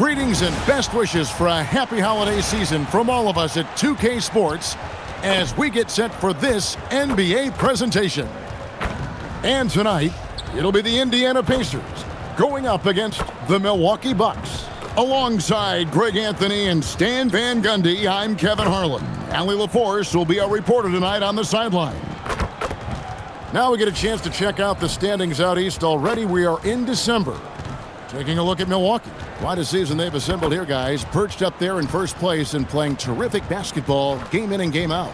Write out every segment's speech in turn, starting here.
Greetings and best wishes for a happy holiday season from all of us at 2K Sports as we get set for this NBA presentation. And tonight, it'll be the Indiana Pacers going up against the Milwaukee Bucks. Alongside Greg Anthony and Stan Van Gundy, I'm Kevin Harlan. Allie LaForce will be our reporter tonight on the sideline. Now we get a chance to check out the standings out east already. We are in December. Taking a look at Milwaukee. Quite a season they've assembled here, guys. Perched up there in first place and playing terrific basketball game in and game out.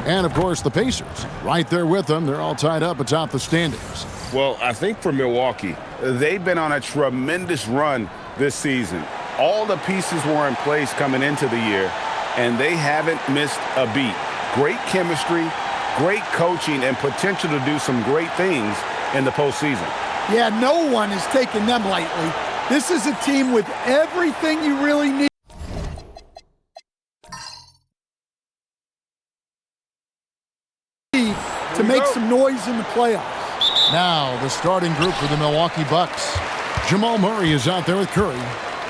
And, of course, the Pacers. Right there with them. They're all tied up atop the standings. Well, I think for Milwaukee, they've been on a tremendous run this season. All the pieces were in place coming into the year, and they haven't missed a beat. Great chemistry, great coaching, and potential to do some great things in the postseason. Yeah, no one is taking them lightly. This is a team with everything you really need to make some noise in the playoffs. Now, the starting group for the Milwaukee Bucks. Jamal Murray is out there with Curry.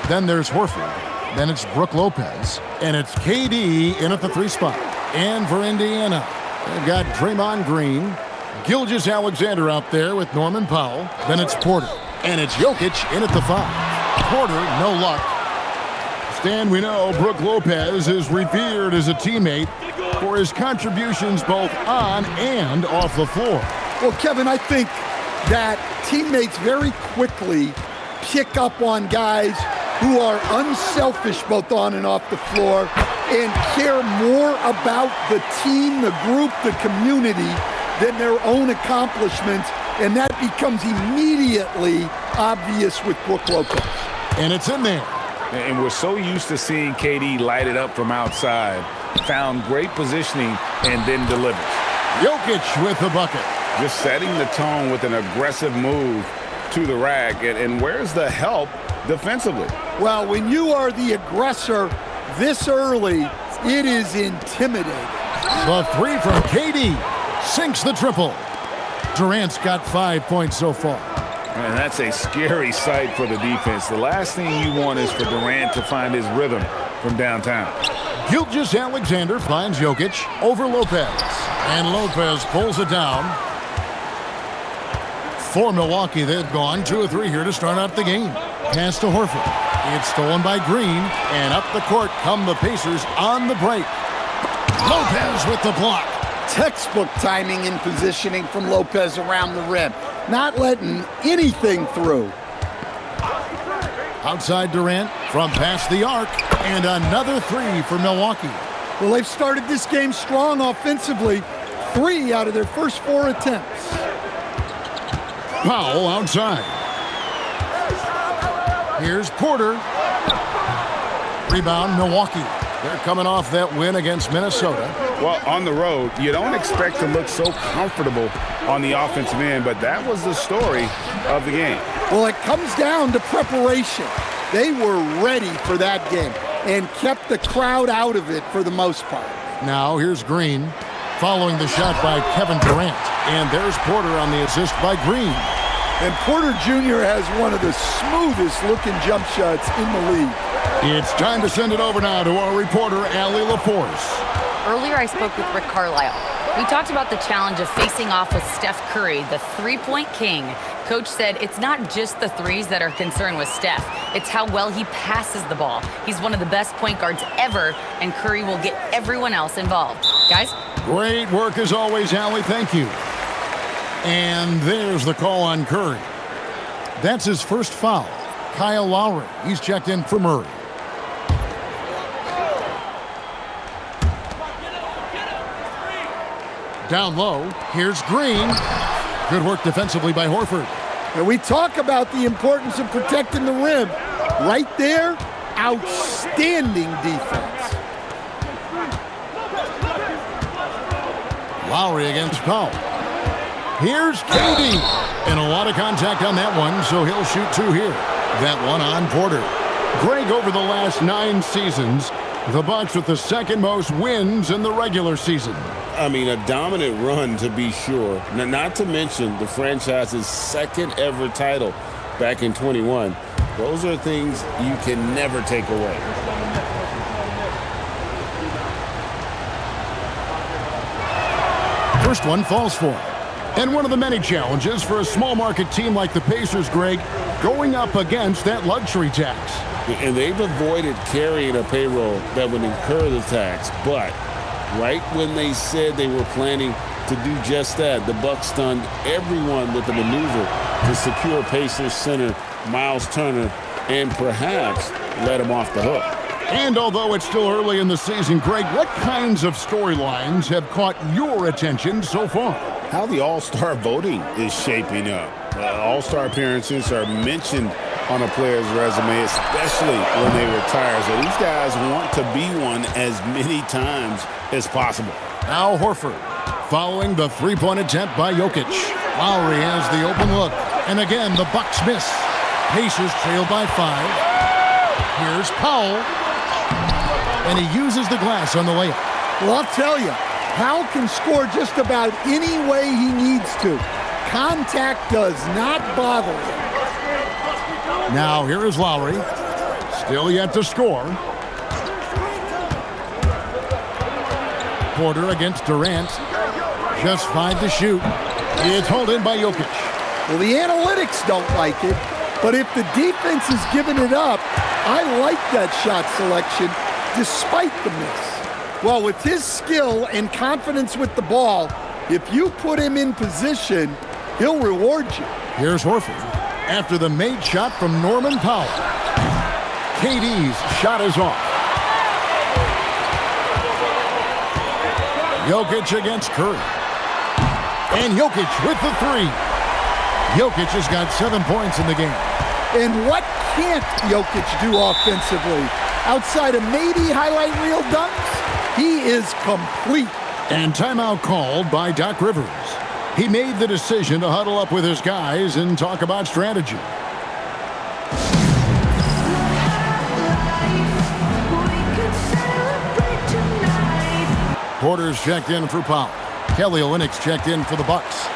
Then there's Horford. Then it's Brook Lopez. And it's KD in at the 3 spot. And for Indiana, they've got Draymond Green, Gilgeous-Alexander out there with Norman Powell. Then it's Porter. And it's Jokic in at the 5. Porter, no luck. Stan, we know Brook Lopez is revered as a teammate for his contributions both on and off the floor. Well, Kevin, I think that teammates very quickly pick up on guys who are unselfish both on and off the floor and care more about the team, the group, the community than their own accomplishments, and that becomes immediately obvious with Brook Lopez. And it's in there. And we're so used to seeing KD light it up from outside, found great positioning, and then delivers. Jokic with the bucket. Just setting the tone with an aggressive move to the rack. And where's the help defensively? Well, when you are the aggressor this early, it is intimidating. The 3 from KD sinks the triple. Durant's got 5 points so far. And that's a scary sight for the defense. The last thing you want is for Durant to find his rhythm from downtown. Gilgeous-Alexander finds Jokic over Lopez. And Lopez pulls it down. For Milwaukee, they've gone 2 of 3 here to start out the game. Pass to Horford. It's stolen by Green. And up the court come the Pacers on the break. Lopez with the block. Textbook timing and positioning from Lopez around the rim. Not letting anything through. Outside Durant from past the arc. And another 3 for Milwaukee. Well, they've started this game strong offensively. 3 out of their first 4 attempts. Powell outside. Here's Porter. Rebound, Milwaukee. They're coming off that win against Minnesota. Well, on the road, you don't expect to look so comfortable on the offensive end, but that was the story of the game. Well, it comes down to preparation. They were ready for that game and kept the crowd out of it for the most part. Now here's Green following the shot by Kevin Durant. And there's Porter on the assist by Green. And Porter Jr. has one of the smoothest looking jump shots in the league. It's time to send it over now to our reporter, Allie LaForce. Earlier, I spoke with Rick Carlisle. We talked about the challenge of facing off with Steph Curry, the three-point king. Coach said it's not just the threes that are concerned with Steph. It's how well he passes the ball. He's one of the best point guards ever, and Curry will get everyone else involved. Guys? Great work as always, Allie. Thank you. And there's the call on Curry. That's his first foul. Kyle Lowry. He's checked in for Murray. Down low, here's Green. Good work defensively by Horford. And we talk about the importance of protecting the rim. Right there, outstanding defense. Lowry against Powell. Here's KD. And a lot of contact on that one, so he'll shoot 2 here. That one on Porter. Greg, over the last 9 seasons, the Bucks with the second most wins in the regular season. I mean, a dominant run to be sure. Not to mention the franchise's second ever title back in 21. Those are things you can never take away. First one falls for him. And one of the many challenges for a small market team like the Pacers, Greg, going up against that luxury tax. And they've avoided carrying a payroll that would incur the tax. But right when they said they were planning to do just that, the Bucks stunned everyone with the maneuver to secure Pacers center Miles Turner and perhaps let him off the hook. And although it's still early in the season, Greg, what kinds of storylines have caught your attention so far? How the All-Star voting is shaping up. All-Star appearances are mentioned on a player's resume, especially when they retire. So these guys want to be one as many times as possible. Al Horford following the three-point attempt by Jokic. Lowry has the open look. And again, the Bucks miss. Pacers trail by 5. Here's Powell. And he uses the glass on the layup. Well, I'll tell you, Powell can score just about any way he needs to. Contact does not bother him. Now here is Lowry. Still yet to score. Porter against Durant. Just 5 to shoot. It's hauled in by Jokic. Well, the analytics don't like it, but if the defense is giving it up, I like that shot selection despite the miss. Well, with his skill and confidence with the ball, if you put him in position, he'll reward you. Here's Horford after the made shot from Norman Powell. KD's shot is off. Jokic against Curry. And Jokic with the 3. Jokic has got 7 points in the game. And what can't Jokic do offensively? Outside of maybe highlight reel dunks, he is complete. And timeout called by Doc Rivers. He made the decision to huddle up with his guys and talk about strategy. Porter's checked in for Powell. Kelly Olynyk's checked in for the Bucks.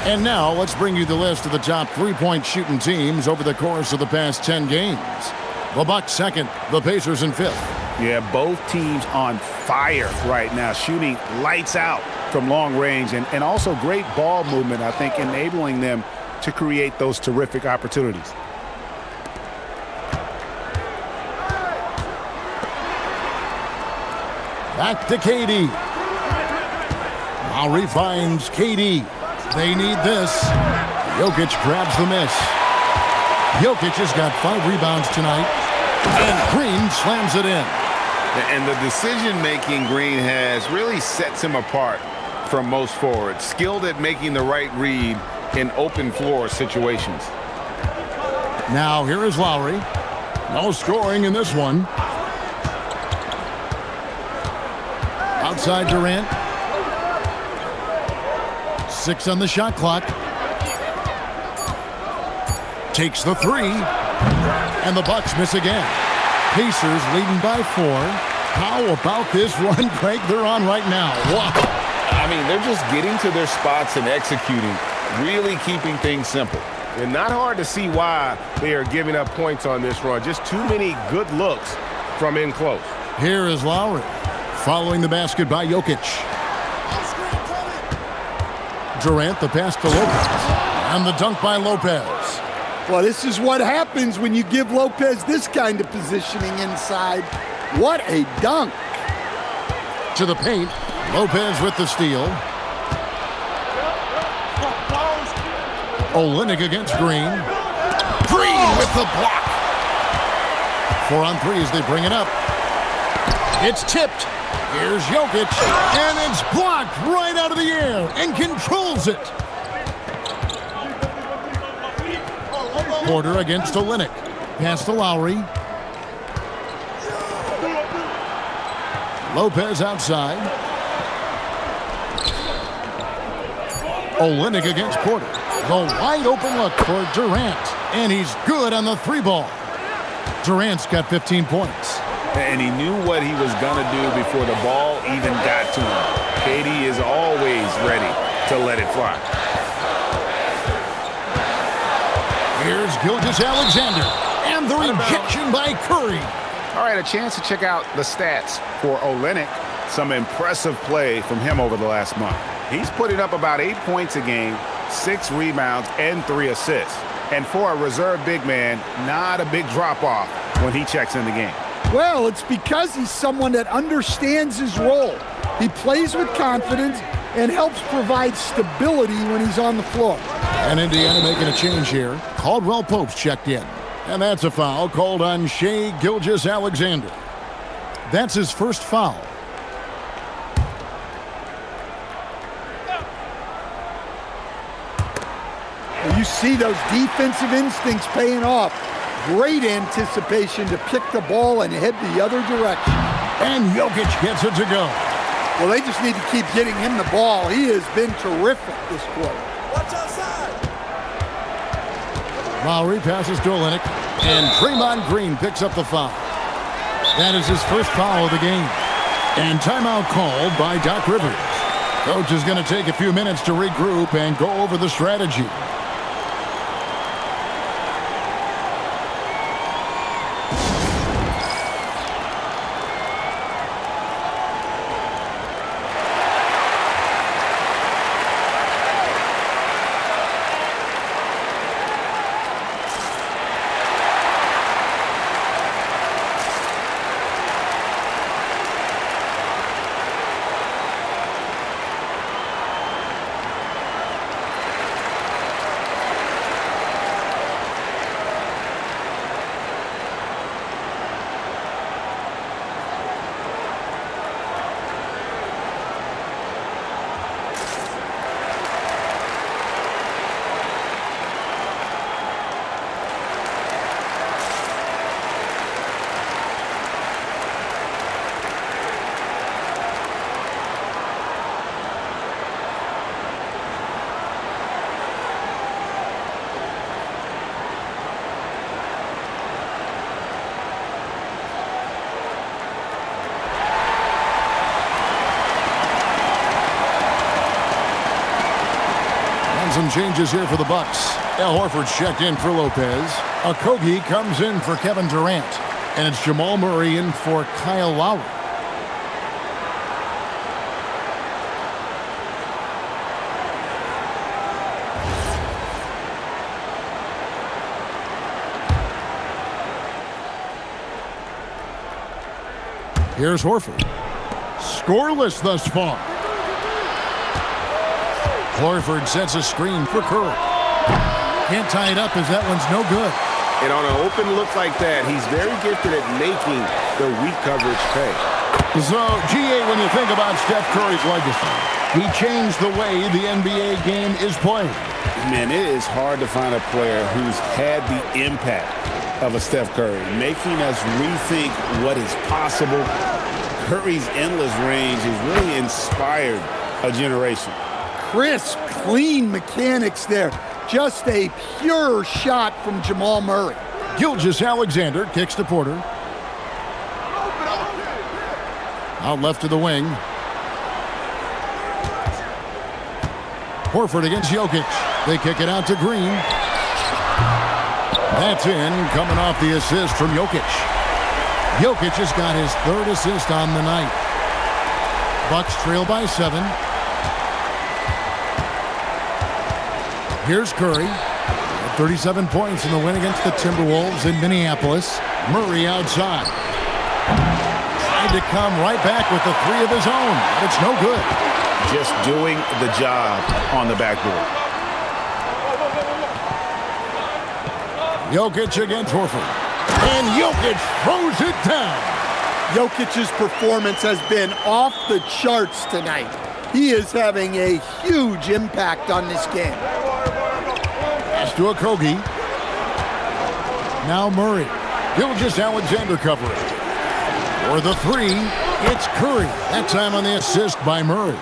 And now let's bring you the list of the top three-point shooting teams over the course of the past 10 games. The Bucks second, the Pacers in 5th. Yeah, both teams on fire right now, shooting lights out from long range and also great ball movement, I think, enabling them to create those terrific opportunities. Back to KD. Lowry finds KD. They need this. Jokic grabs the miss. Jokic has got 5 rebounds tonight. And Green slams it in. And the decision-making Green has really sets him apart from most forwards. Skilled at making the right read in open floor situations. Now here is Lowry. No scoring in this one. Outside Durant. 6 on the shot clock. Takes the 3. And the Bucks miss again. Pacers leading by 4. How about this run, Craig, they're on right now? Wow. I mean, they're just getting to their spots and executing, really keeping things simple. And not hard to see why they are giving up points on this run. Just too many good looks from in close. Here is Lowry. Following the basket by Jokic. Durant, the pass to Lopez. And the dunk by Lopez. Well, this is what happens when you give Lopez this kind of positioning inside. What a dunk. To the paint. Lopez with the steal. Olynyk against Green. Green with the block. 4 on 3 as they bring it up. It's tipped. Here's Jokic. And it's blocked right out of the air and controls it. Porter against Olynyk. Pass to Lowry. Lopez outside. Olynyk against Porter. The wide open look for Durant. And he's good on the 3-ball. Durant's got 15 points. And he knew what he was going to do before the ball even got to him. KD is always ready to let it fly. Here's Gilgeous-Alexander. And the rejection by Curry. All right, a chance to check out the stats for Olynyk. Some impressive play from him over the last month. He's putting up about 8 points a game, 6 rebounds, and 3 assists. And for a reserve big man, not a big drop-off when he checks in the game. Well, it's because he's someone that understands his role. He plays with confidence and helps provide stability when he's on the floor. And Indiana making a change here. Caldwell Pope's checked in. And that's a foul called on Shai Gilgeous-Alexander. That's his first foul. You see those defensive instincts paying off. Great anticipation to pick the ball and head the other direction. And Jokic gets it to go. Well, they just need to keep getting him the ball. He has been terrific this quarter. Watch outside. Lowry passes to Olynyk, and Draymond Green picks up the foul. That is his first foul of the game. And timeout called by Doc Rivers. Coach is going to take a few minutes to regroup and go over the strategy. Some changes here for the Bucks. Al Horford's checked in for Lopez. Okogie comes in for Kevin Durant. And it's Jamal Murray in for Kyle Lowry. Here's Horford. Scoreless thus far. Horford sets a screen for Curry. Can't tie it up as that one's no good. And on an open look like that, he's very gifted at making the weak coverage pay. So, GA, when you think about Steph Curry's legacy, he changed the way the NBA game is played. Man, it is hard to find a player who's had the impact of a Steph Curry, making us rethink what is possible. Curry's endless range has really inspired a generation. Crisp, clean mechanics there. Just a pure shot from Jamal Murray. Gilgeous-Alexander kicks to Porter. Out left to the wing. Horford against Jokic. They kick it out to Green. That's in, coming off the assist from Jokic. Jokic has got his third assist on the night. Bucks trail by 7. Here's Curry. 37 points in the win against the Timberwolves in Minneapolis. Murray outside. Tried to come right back with the 3 of his own, but it's no good. Just doing the job on the backboard. Jokic against Horford. And Jokic throws it down. Jokic's performance has been off the charts tonight. He is having a huge impact on this game. Pass to Okogie. Now Murray. Gilgeous-Alexander covering. For the 3, it's Curry. That time on the assist by Murray.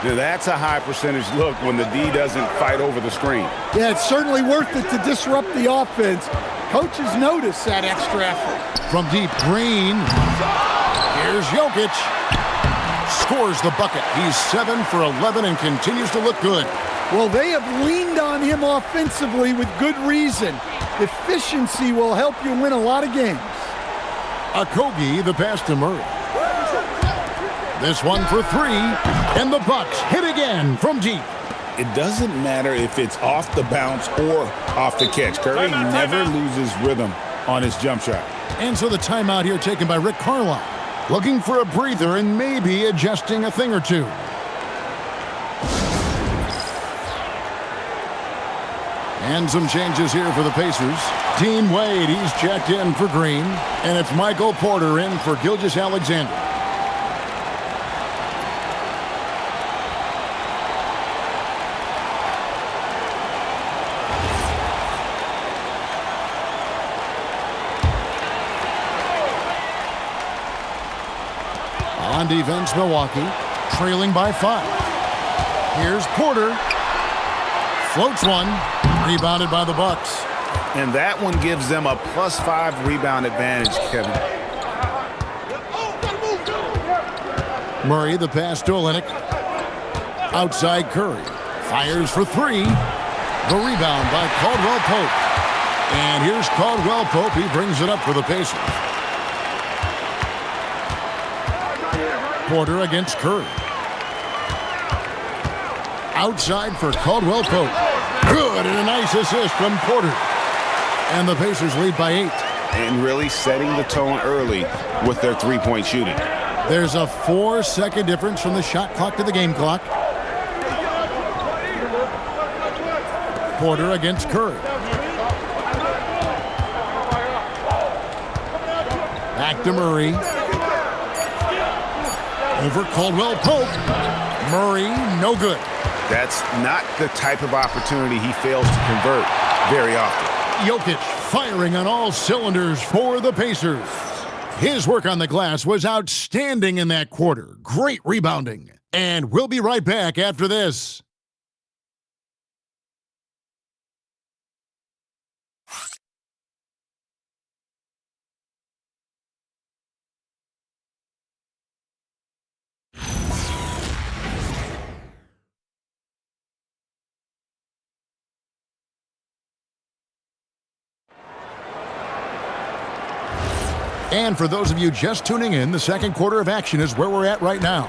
Now that's a high percentage look when the D doesn't fight over the screen. Yeah, it's certainly worth it to disrupt the offense. Coaches notice that extra effort. From deep, Green. Here's Jokic. Scores the bucket. He's 7 for 11 and continues to look good. Well, they have leaned on him offensively with good reason. Efficiency will help you win a lot of games. Okogie, the pass to Murray. This one for three, and the Bucks hit again from deep. It doesn't matter if it's off the bounce or off the catch. Curry never loses rhythm on his jump shot. And so the timeout here taken by Rick Carlisle. Looking for a breather and maybe adjusting a thing or two. And some changes here for the Pacers. Dean Wade, he's checked in for Green. And it's Michael Porter in for Gilgeous-Alexander. On defense, Milwaukee, trailing by 5. Here's Porter. Floats one, rebounded by the Bucks. And that one gives them a +5 rebound advantage, Kevin. Murray, the pass to Olynyk. Outside Curry. Fires for 3. The rebound by Caldwell Pope. And here's Caldwell Pope. He brings it up for the Pacers. Porter against Curry. Outside for Caldwell Pope. Good, and a nice assist from Porter. And the Pacers lead by 8. And really setting the tone early with their three-point shooting. There's a 4-second difference from the shot clock to the game clock. Porter against Curry. Back to Murray. Over Caldwell Pope. Murray, no good. That's not the type of opportunity he fails to convert very often. Jokic firing on all cylinders for the Pacers. His work on the glass was outstanding in that quarter. Great rebounding. And we'll be right back after this. And for those of you just tuning in, the second quarter of action is where we're at right now.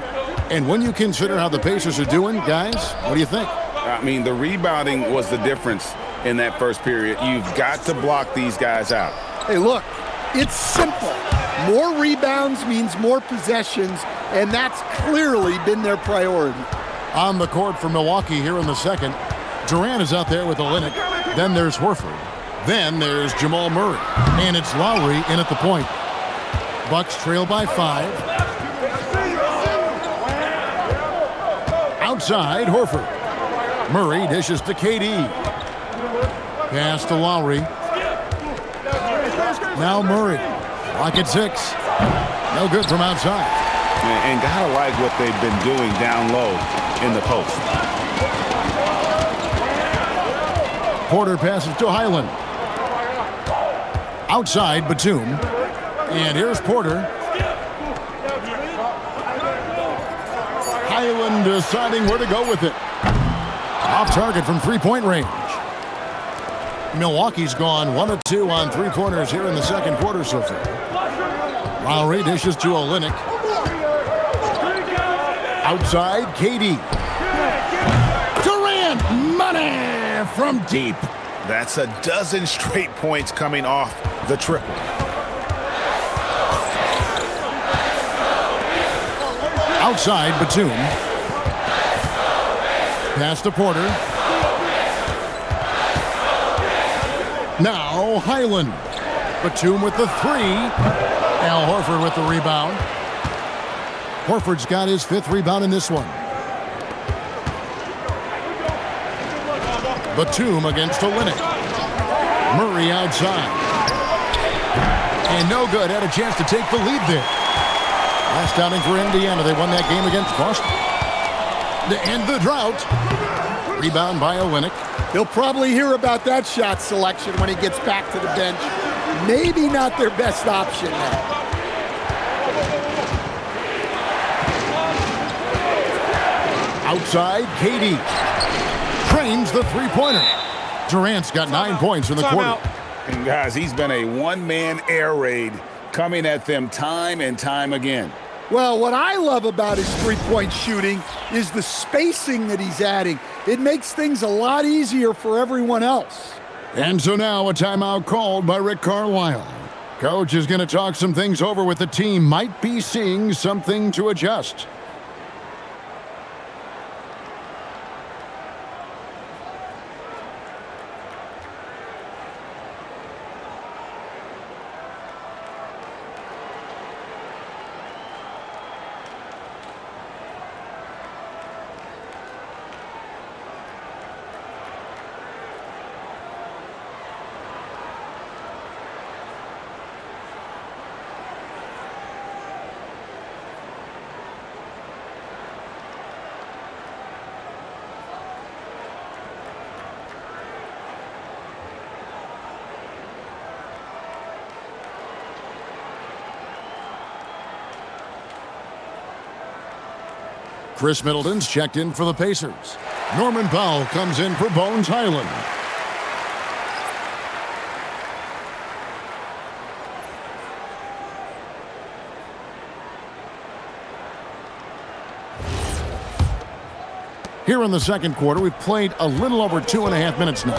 And when you consider how the Pacers are doing, guys, what do you think? I mean, the rebounding was the difference in that first period. You've got to block these guys out. Hey, look, it's simple. More rebounds means more possessions, and that's clearly been their priority. On the court for Milwaukee here in the second, Durant is out there with Olynyk. Then there's Horford. Then there's Jamal Murray. And it's Lowry in at the point. Bucks trail by 5. Outside, Horford. Murray dishes to KD. Pass to Lowry. Now Murray. Lock at 6. No good from outside. And gotta like what they've been doing down low in the post. Porter passes to Highland. Outside, Batum. And here's Porter. Highland deciding where to go with it. Off target from three-point range. Milwaukee's gone 1 of 2 on three-pointers here in the second quarter so far. Lowry dishes to Olynyk. Outside, KD. Durant, money from deep. That's a dozen straight points coming off the triple. Outside, Batum. Pass to Porter. Now, Highland. Batum with the 3. Al Horford with the rebound. Horford's got his 5th rebound in this one. Batum against Olynyk. Murray outside. And no good. Had a chance to take the lead there. Last outing for Indiana. They won that game against Boston. To end the drought. Rebound by Olynyk. He'll probably hear about that shot selection when he gets back to the bench. Maybe not their best option now. Outside, KD. drains the three-pointer. Durant's got 9 points in the quarter. And guys, he's been a one-man air raid coming at them time and time again. Well, what I love about his three-point shooting is the spacing that he's adding. It makes things a lot easier for everyone else. And so now a timeout called by Rick Carlisle. Coach is going to talk some things over with the team. Might be seeing something to adjust. Chris Middleton's checked in for the Pacers. Norman Powell comes in for Bones Highland. Here in the second quarter, we've played a little over 2.5 minutes now.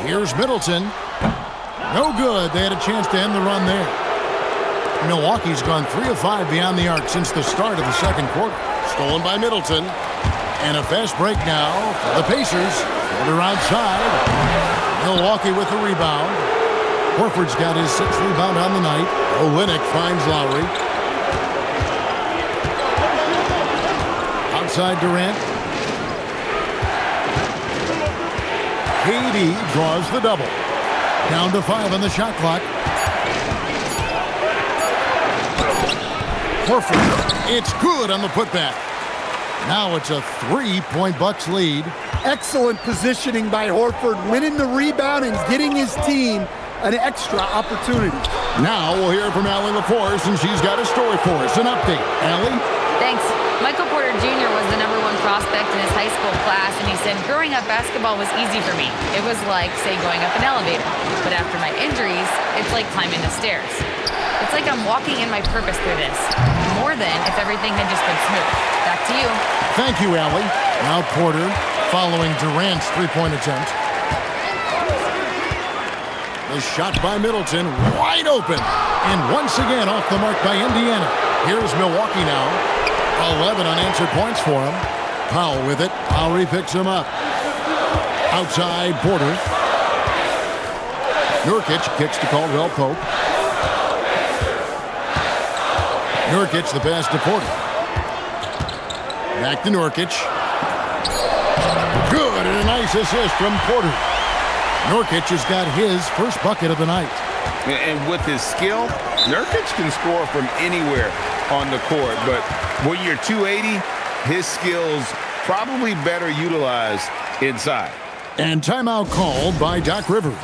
Here's Middleton. No good. They had a chance to end the run there. Milwaukee's gone 3 of 5 beyond the arc since the start of the second quarter. Stolen by Middleton. And a fast break now for the Pacers. Quarter outside. Milwaukee with the rebound. Horford's got his 6th rebound on the night. Olynyk finds Lowry. Outside Durant. KD draws the double. Down to 5 on the shot clock. Horford, it's good on the putback. Now it's a 3-point Bucks lead. Excellent positioning by Horford, winning the rebound and getting his team an extra opportunity. Now we'll hear from Allie LaForce, and she's got a story for us. An update. Allie? Thanks. Michael Porter Jr. was the #1 prospect in his high school class, and he said, growing up, basketball was easy for me. It was like, say, going up an elevator. But after my injuries, it's like climbing the stairs. It's like I'm walking in my purpose through this, more than if everything had just been smooth. Back to you. Thank you, Allie. Now Porter following Durant's three-point attempt. The shot by Middleton, wide open. And once again off the mark by Indiana. Here's Milwaukee now. 11 unanswered points for him. Powell with it. Lowry picks him up. Outside Porter. Nurkic kicks to Caldwell Pope. Nurkic the pass to Porter. Back to Nurkic. Good, and a nice assist from Porter. Nurkic has got his first bucket of the night. And with his skill, Nurkic can score from anywhere on the court. But when you're 280, his skills probably better utilized inside. And timeout called by Doc Rivers.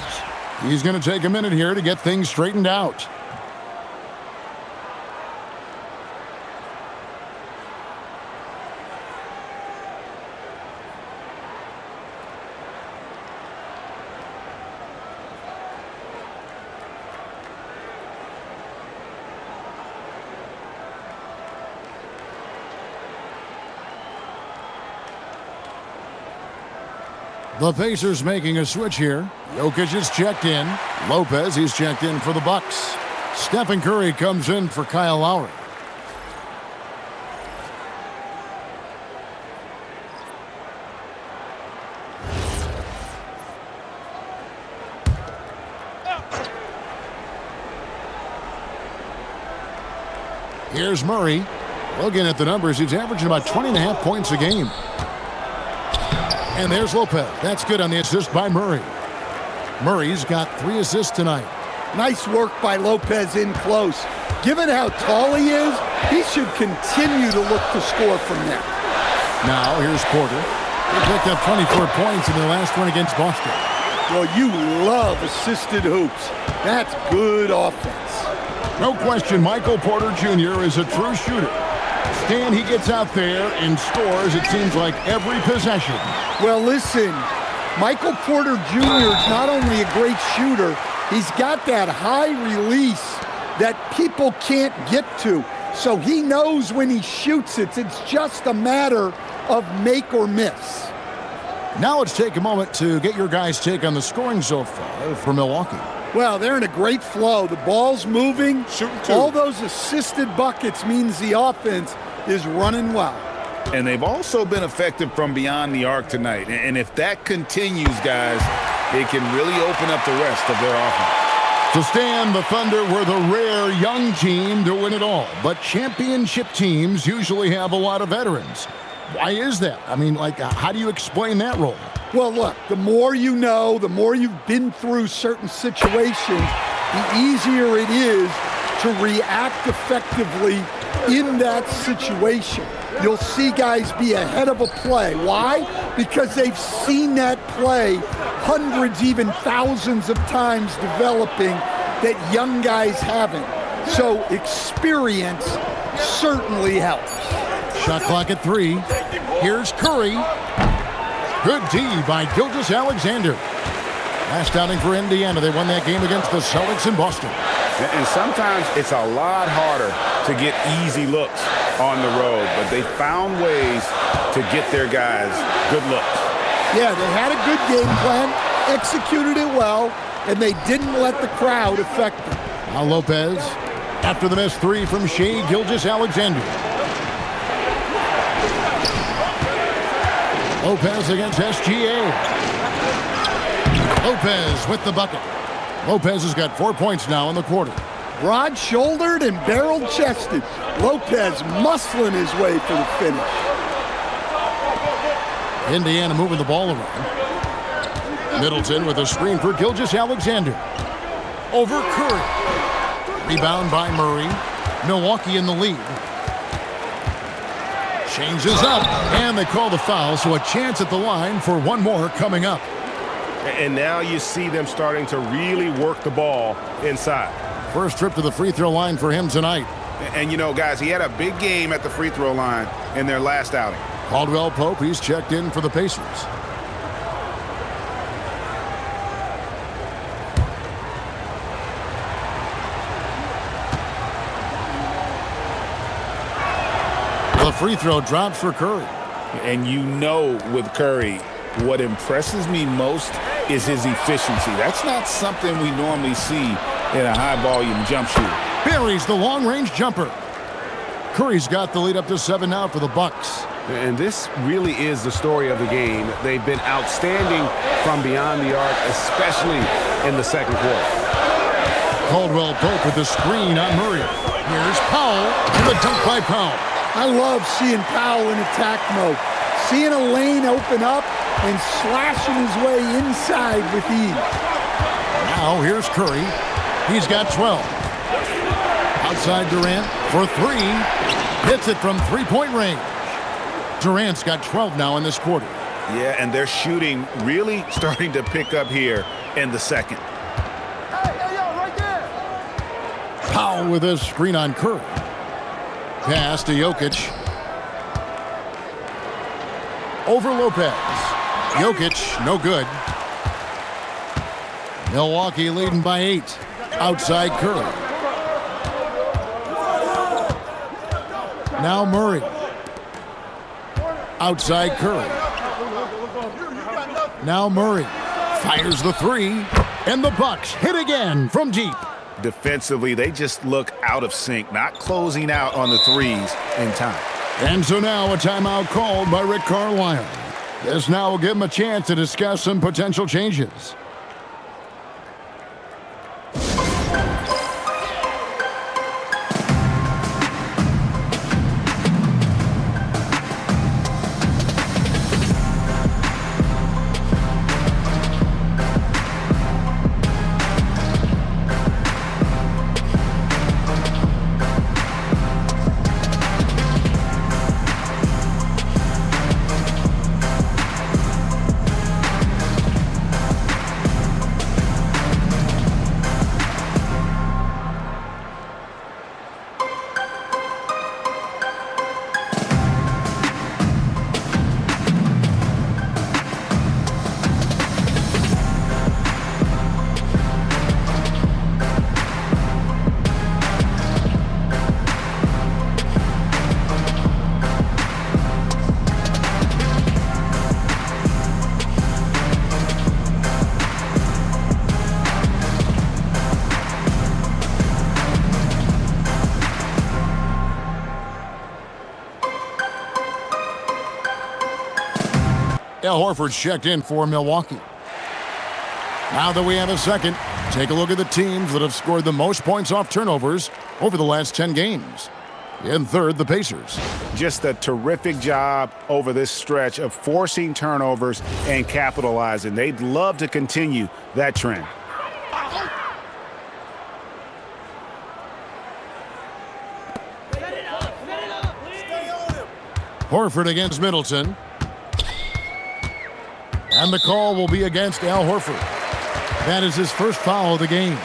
He's going to take a minute here to get things straightened out. The Pacers making a switch here. Jokic is checked in. Lopez, he's checked in for the Bucks. Stephen Curry comes in for Kyle Lowry. Here's Murray. Looking at the numbers, he's averaging about 20.5 points a game. And there's Lopez. That's good on the assist by Murray. Murray's got 3 assists tonight. Nice work by Lopez in close. Given how tall he is, he should continue to look to score from there. Now, here's Porter. They picked up 24 points in their last one against Boston. Well, you love assisted hoops. That's good offense. No question, Michael Porter Jr. is a true shooter. Stan, he gets out there and scores, it seems like, every possession. Well, listen, Michael Porter Jr. is not only a great shooter, he's got that high release that people can't get to. So he knows when he shoots it, it's just a matter of make or miss. Now let's take a moment to get your guys' take on the scoring so far for Milwaukee. Well, they're in a great flow. The ball's moving. All those assisted buckets means the offense is running well. And they've also been effective from beyond the arc tonight. And if that continues, guys, it can really open up the rest of their offense. To Stan, the Thunder were the rare young team to win it all. But championship teams usually have a lot of veterans. Why is that? I mean, how do you explain that role? Well, look, the more you know, the more you've been through certain situations, the easier it is to react effectively in that situation. You'll see guys be ahead of a play. Why? Because they've seen that play hundreds, even thousands of times developing that young guys haven't. So experience certainly helps. Shot clock at 3. Here's Curry. Good D by Gilgeous-Alexander. Last outing for Indiana. They won that game against the Celtics in Boston. And sometimes it's a lot harder to get easy looks on the road, but they found ways to get their guys good looks. Yeah, they had a good game plan, executed it well, and they didn't let the crowd affect them. Now Lopez, after the missed 3 from Shai Gilgeous-Alexander. Lopez against SGA. Lopez with the bucket. Lopez has got 4 points now in the quarter. Broad-shouldered and barrel-chested. Lopez muscling his way for the finish. Indiana moving the ball around. Middleton with a screen for Gilgeous-Alexander. Over Curry. Rebound by Murray. Milwaukee in the lead. Changes up, and they call the foul, so a chance at the line for one more coming up. And now you see them starting to really work the ball inside. First trip to the free throw line for him tonight. And, you know, guys, he had a big game at the free throw line in their last outing. Caldwell Pope, he's checked in for the Pacers. The free throw drops for Curry. And you know with Curry, what impresses me most is his efficiency. That's not something we normally see in a high-volume jump shooter. Buries the long-range jumper. Curry's got the lead up to 7 now for the Bucks. And this really is the story of the game. They've been outstanding from beyond the arc, especially in the second quarter. Caldwell Pope with the screen on Murray. Here's Powell, and the dunk by Powell. I love seeing Powell in attack mode. Seeing a lane open up and slashing his way inside with ease. Now here's Curry. He's got 12. Outside Durant for 3. Hits it from three-point range. Durant's got 12 now in this quarter. Yeah, and their shooting really starting to pick up here in the second. Right there. Powell with a screen on Curry. Pass to Jokic. Over Lopez. Jokic, no good. Milwaukee leading by 8. Outside Curry. Now Murray. Outside Curry. Now Murray. Fires the 3. And the Bucks hit again from deep. Defensively, they just look out of sync, not closing out on the threes in time. And so now a timeout called by Rick Carlisle. This now will give him a chance to discuss some potential changes. Al Horford's checked in for Milwaukee. Now that we have a second, take a look at the teams that have scored the most points off turnovers over the last 10 games. In third, the Pacers. Just a terrific job over this stretch of forcing turnovers and capitalizing. They'd love to continue that trend. Horford against Middleton. And the call will be against Al Horford. That is his first foul of the game.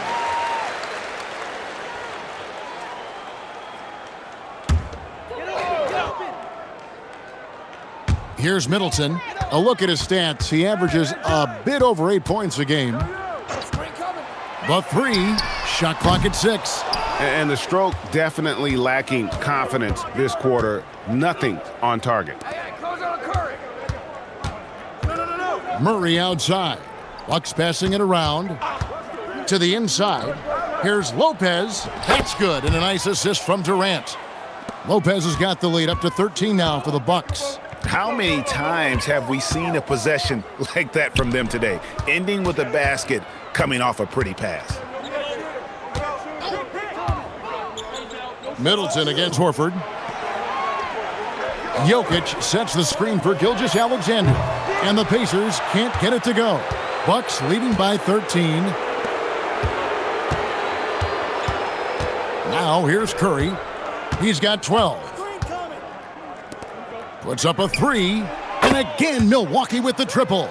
Here's Middleton. A look at his stats. He averages a bit over 8 points a game. The three, shot clock at 6. And the stroke definitely lacking confidence this quarter. Nothing on target. Murray outside. Bucks passing it around to the inside. Here's Lopez. That's good, and a nice assist from Durant. Lopez has got the lead up to 13 now for the Bucks. How many times have we seen a possession like that from them today, ending with a basket coming off a pretty pass? Middleton against Horford. Jokic sets the screen for Gilgeous-Alexander, and the Pacers can't get it to go. Bucks leading by 13. Now here's Curry. He's got 12. Puts up a three, and again Milwaukee with the triple.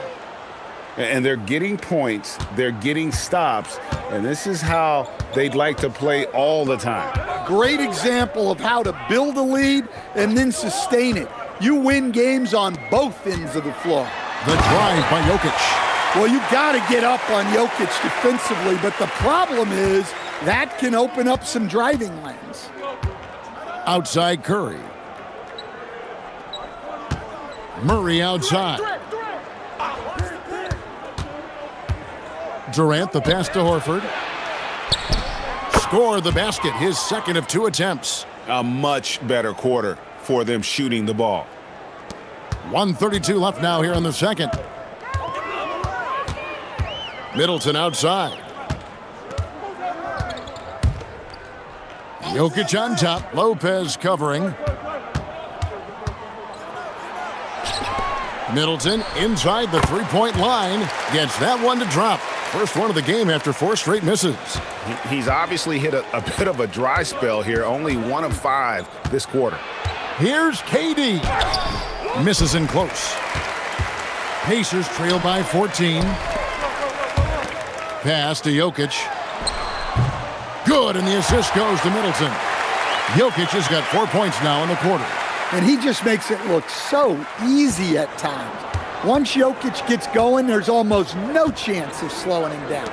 And they're getting points, they're getting stops, and this is how they'd like to play all the time. Great example of how to build a lead and then sustain it. You win games on both ends of the floor. The drive by Jokic. Well, you got to get up on Jokic defensively, but the problem is that can open up some driving lanes. Outside Curry. Murray outside. Durant, the pass to Horford. Score the basket, his second of 2 attempts. A much better quarter for them shooting the ball. 1:32 left now here in the second. Middleton outside. Jokic on top. Lopez covering. Middleton inside the three-point line. Gets that one to drop. First one of the game after 4 straight misses. He's obviously hit a bit of a dry spell here. Only 1 of 5 this quarter. Here's KD. Misses in close. Pacers trail by 14. Pass to Jokic. Good, and the assist goes to Middleton. Jokic has got 4 points now in the quarter. And he just makes it look so easy at times. Once Jokic gets going, there's almost no chance of slowing him down.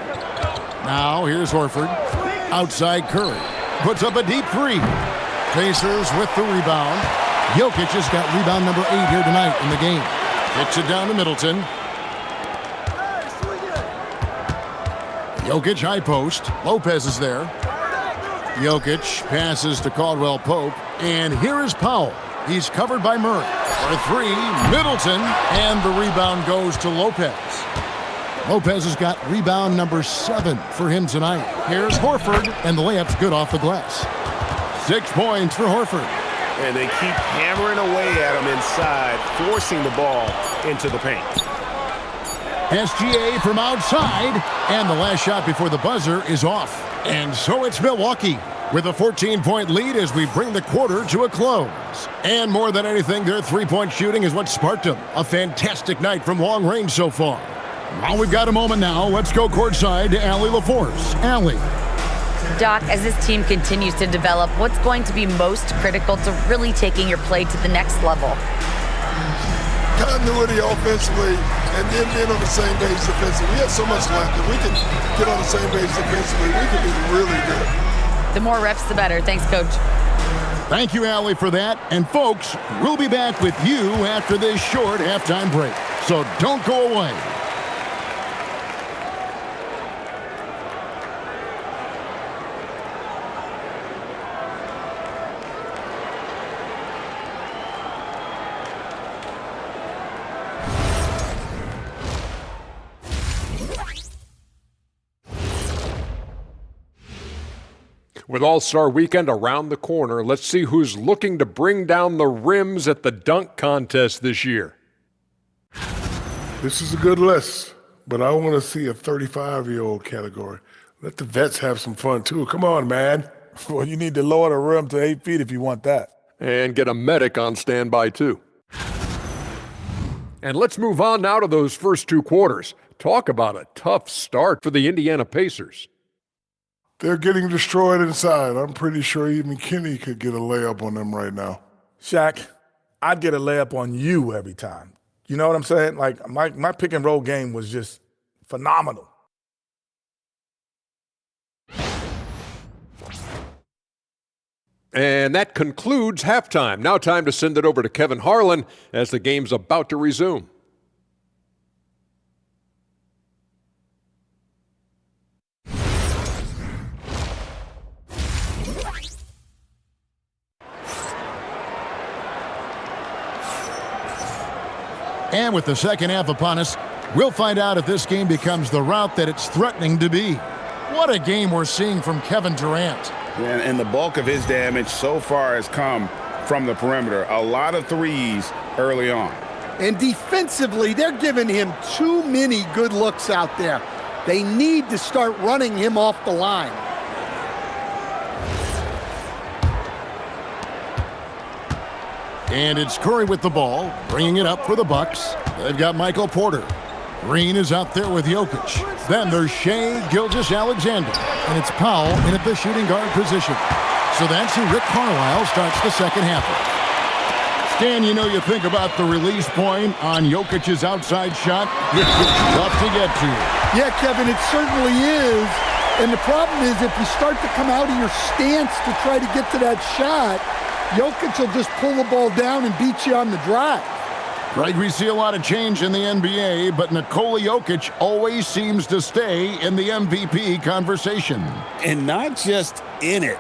Now here's Horford. Outside Curry. Puts up a deep three. Pacers with the rebound. Jokic has got rebound number 8 here tonight in the game. Kicks it down to Middleton. Jokic high post. Lopez is there. Jokic passes to Caldwell Pope. And here is Powell. He's covered by Murray. For 3, Middleton. And the rebound goes to Lopez. Lopez has got rebound number 7 for him tonight. Here's Horford. And the layup's good off the glass. 6 points for Horford. And they keep hammering away at him inside, forcing the ball into the paint. SGA from outside, and the last shot before the buzzer is off. And so it's Milwaukee with a 14-point lead as we bring the quarter to a close. And more than anything, their three-point shooting is what sparked them. A fantastic night from long range so far. Well, we've got a moment now. Let's go courtside to Allie LaForce. Allie. Doc, as this team continues to develop, what's going to be most critical to really taking your play to the next level? Continuity offensively and then being on the same page defensively. We have so much left. If we can get on the same page defensively, we can be really good. The more reps, the better. Thanks, Coach. Thank you, Allie, for that. And folks, we'll be back with you after this short halftime break. So don't go away. With All-Star Weekend around the corner, let's see who's looking to bring down the rims at the dunk contest this year. This is a good list, but I want to see a 35-year-old category. Let the vets have some fun, too. Come on, man. Well, you need to lower the rim to 8 feet if you want that. And get a medic on standby, too. And let's move on now to those first two quarters. Talk about a tough start for the Indiana Pacers. They're getting destroyed inside. I'm pretty sure even Kenny could get a layup on them right now. Shaq, I'd get a layup on you every time. You know what I'm saying? Like, my pick and roll game was just phenomenal. And that concludes halftime. Now time to send it over to Kevin Harlan as the game's about to resume. And with the second half upon us, we'll find out if this game becomes the route that it's threatening to be. What a game we're seeing from Kevin Durant. And the bulk of his damage so far has come from the perimeter. A lot of threes early on. And defensively, they're giving him too many good looks out there. They need to start running him off the line. And it's Curry with the ball, bringing it up for the Bucks. They've got Michael Porter. Green is out there with Jokic. Then there's Shai Gilgeous-Alexander. And it's Powell in at the shooting guard position. So that's who Rick Carlisle starts the second half with. Stan, you know, you think about the release point on Jokic's outside shot. It's tough to get to. Yeah, Kevin, it certainly is. And the problem is if you start to come out of your stance to try to get to that shot, Jokic will just pull the ball down and beat you on the drive. Right, we see a lot of change in the NBA, but Nikola Jokic always seems to stay in the MVP conversation. And not just in it,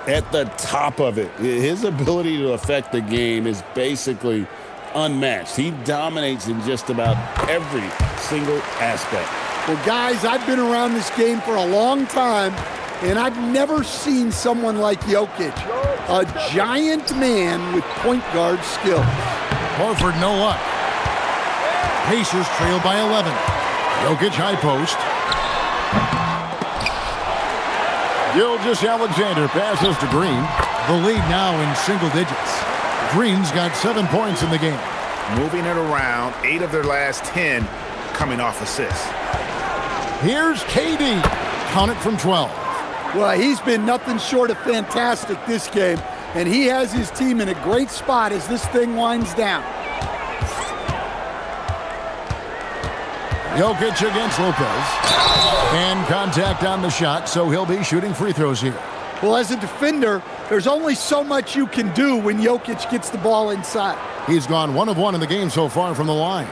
at the top of it. His ability to affect the game is basically unmatched. He dominates in just about every single aspect. Well, guys, I've been around this game for a long time, and I've never seen someone like Jokic. A giant man with point guard skills. Horford, no luck. Pacers trail by 11. Jokic high post. Gilgeous-Alexander passes to Green. The lead now in single digits. Green's got 7 points in the game. Moving it around, 8 of their last 10 coming off assists. Here's KD. Count it from 12. Well, he's been nothing short of fantastic this game, and he has his team in a great spot as this thing winds down. Jokic against Lopez. And contact on the shot, so he'll be shooting free throws here. Well, as a defender, there's only so much you can do when Jokic gets the ball inside. He's gone 1 of 1 in the game so far from the line.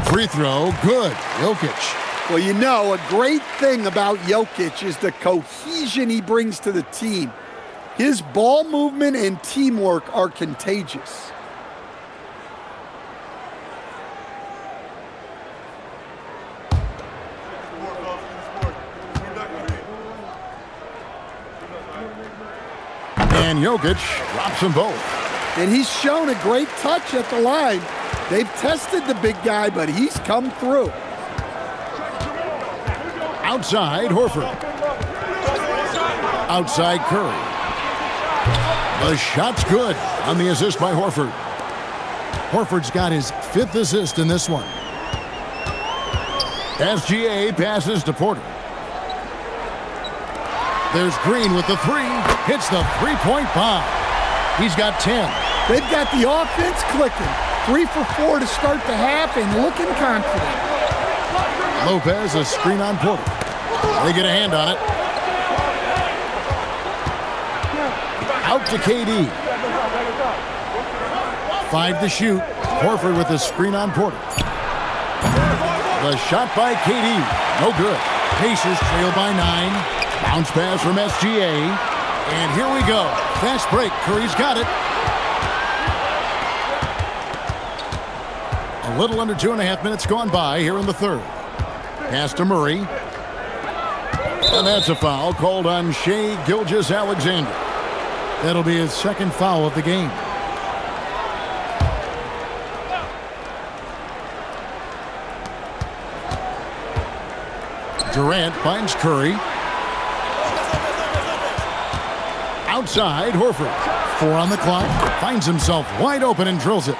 Free throw, good. Jokic. Well, you know, a great thing about Jokic is the cohesion he brings to the team. His ball movement and teamwork are contagious. And Jokic drops them both. And he's shown a great touch at the line. They've tested the big guy, but he's come through. Outside, Horford. Outside, Curry. The shot's good on the assist by Horford. Horford's got his 5th assist in this one. SGA passes to Porter. There's Green with the 3. Hits the three-point bomb. He's got 10. They've got the offense clicking. 3 for 4 to start the half and looking confident. Lopez, a screen on Porter. They get a hand on it. Out to KD. 5 to shoot. Horford with a screen on Porter. The shot by KD. No good. Pacers trail by 9. Bounce pass from SGA. And here we go. Fast break. Curry's got it. A little under 2.5 minutes gone by here in the third. Pass to Murray. And that's a foul called on Shai Gilgeous-Alexander. That'll be his second foul of the game. Durant finds Curry. Outside, Horford. 4 on the clock. Finds himself wide open and drills it.